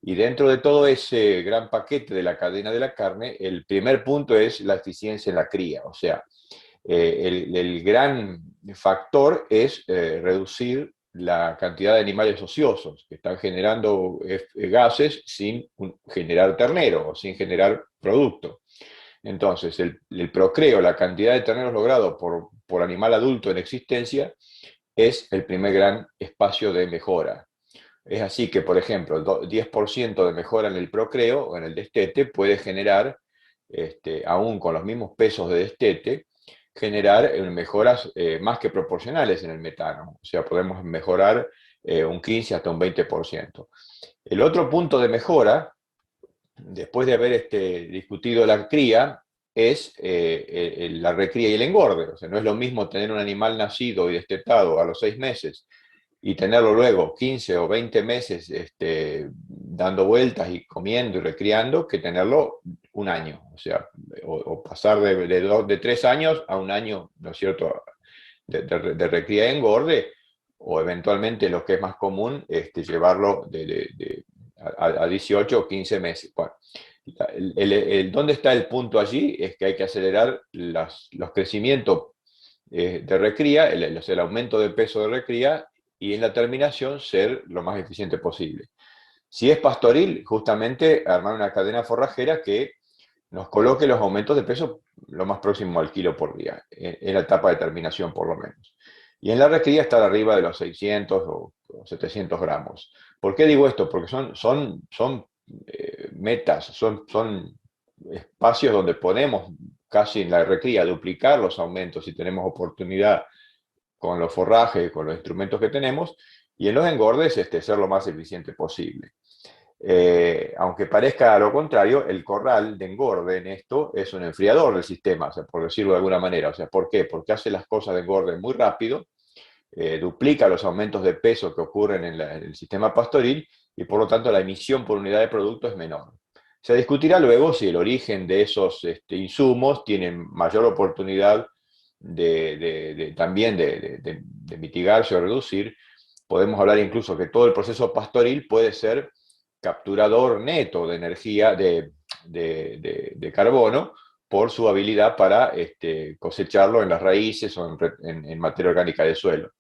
Y dentro de todo ese gran paquete de la cadena de la carne, el primer punto es la eficiencia en la cría, o sea, el gran factor es reducir la cantidad de animales ociosos que están generando gases sin generar ternero o sin generar producto. Entonces, el procreo, la cantidad de terneros logrado por animal adulto en existencia, es el primer gran espacio de mejora. Es así que, por ejemplo, el 10% de mejora en el procreo o en el destete puede generar, aún con los mismos pesos de destete, generar mejoras más que proporcionales en el metano. O sea, podemos mejorar un 15 hasta un 20%. El otro punto de mejora, después de haber discutido la cría, es la recría y el engorde. O sea, no es lo mismo tener un animal nacido y destetado a los 6 meses y tenerlo luego 15 o 20 meses dando vueltas y comiendo y recriando, que tenerlo un año. O sea, o pasar de 3 años a un año, ¿no es cierto?, de recría y engorde, o eventualmente, lo que es más común, llevarlo a 18 o 15 meses. Bueno, ¿dónde está el punto allí? Es que hay que acelerar los crecimientos de recría, el aumento de peso de recría, y en la terminación ser lo más eficiente posible. Si es pastoril, justamente armar una cadena forrajera que nos coloque los aumentos de peso lo más próximo al kilo por día, en la etapa de terminación por lo menos. Y en la recría estar arriba de los 600 o 700 gramos. ¿Por qué digo esto? Porque son metas, son espacios donde podemos casi en la recría duplicar los aumentos si tenemos oportunidad con los forrajes, con los instrumentos que tenemos, y en los engordes ser lo más eficiente posible. Aunque parezca lo contrario, el corral de engorde en esto es un enfriador del sistema, o sea, por decirlo de alguna manera. O sea, ¿por qué? Porque hace las cosas de engorde muy rápido, duplica los aumentos de peso que ocurren en el sistema pastoril, y por lo tanto la emisión por unidad de producto es menor. Se discutirá luego si el origen de esos insumos tienen mayor oportunidad también de mitigarse o reducir. Podemos hablar incluso que todo el proceso pastoril puede ser capturador neto de energía de carbono por su habilidad para cosecharlo en las raíces o en materia orgánica del suelo.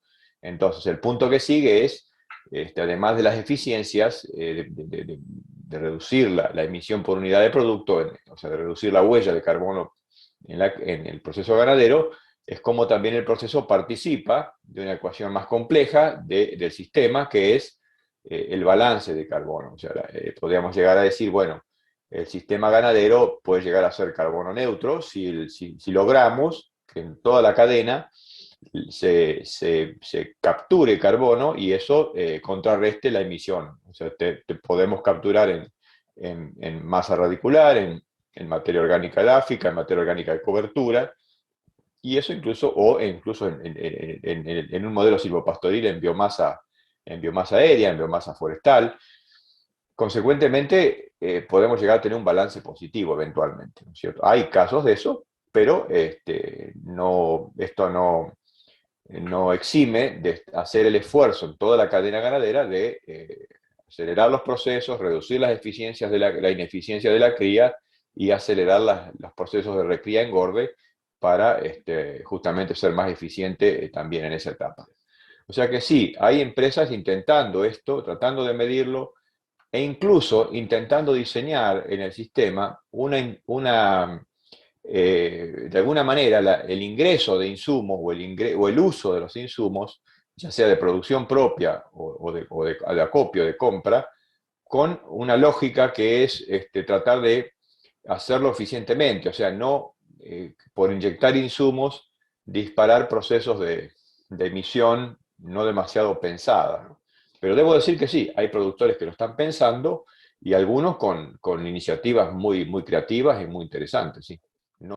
Entonces, el punto que sigue es, además de las eficiencias, de reducir la emisión por unidad de producto, o sea, de reducir la huella de carbono en el proceso ganadero, es como también el proceso participa de una ecuación más compleja del sistema, que es el balance de carbono. O sea, podríamos llegar a decir, bueno, el sistema ganadero puede llegar a ser carbono neutro si logramos que en toda la cadena se capture carbono y eso contrarreste la emisión. O sea, podemos capturar en masa radicular, en materia orgánica edáfica, en materia orgánica de cobertura, y eso incluso en un modelo silvopastoril en biomasa aérea, en biomasa forestal. Consecuentemente, podemos llegar a tener un balance positivo eventualmente, ¿no es cierto? Hay casos de eso, pero esto no exime de hacer el esfuerzo en toda la cadena ganadera de acelerar los procesos, reducir las eficiencias la ineficiencia de la cría y acelerar los procesos de recría engorde para justamente ser más eficiente también en esa etapa. O sea que sí, hay empresas intentando esto, tratando de medirlo, e incluso intentando diseñar en el sistema de alguna manera el ingreso de insumos o el uso de los insumos, ya sea de producción propia o de acopio, de compra, con una lógica que es tratar de hacerlo eficientemente, o sea, no por inyectar insumos, disparar procesos de emisión no demasiado pensada, ¿no? Pero debo decir que sí, hay productores que lo están pensando y algunos con iniciativas muy, muy creativas y muy interesantes, sí. No.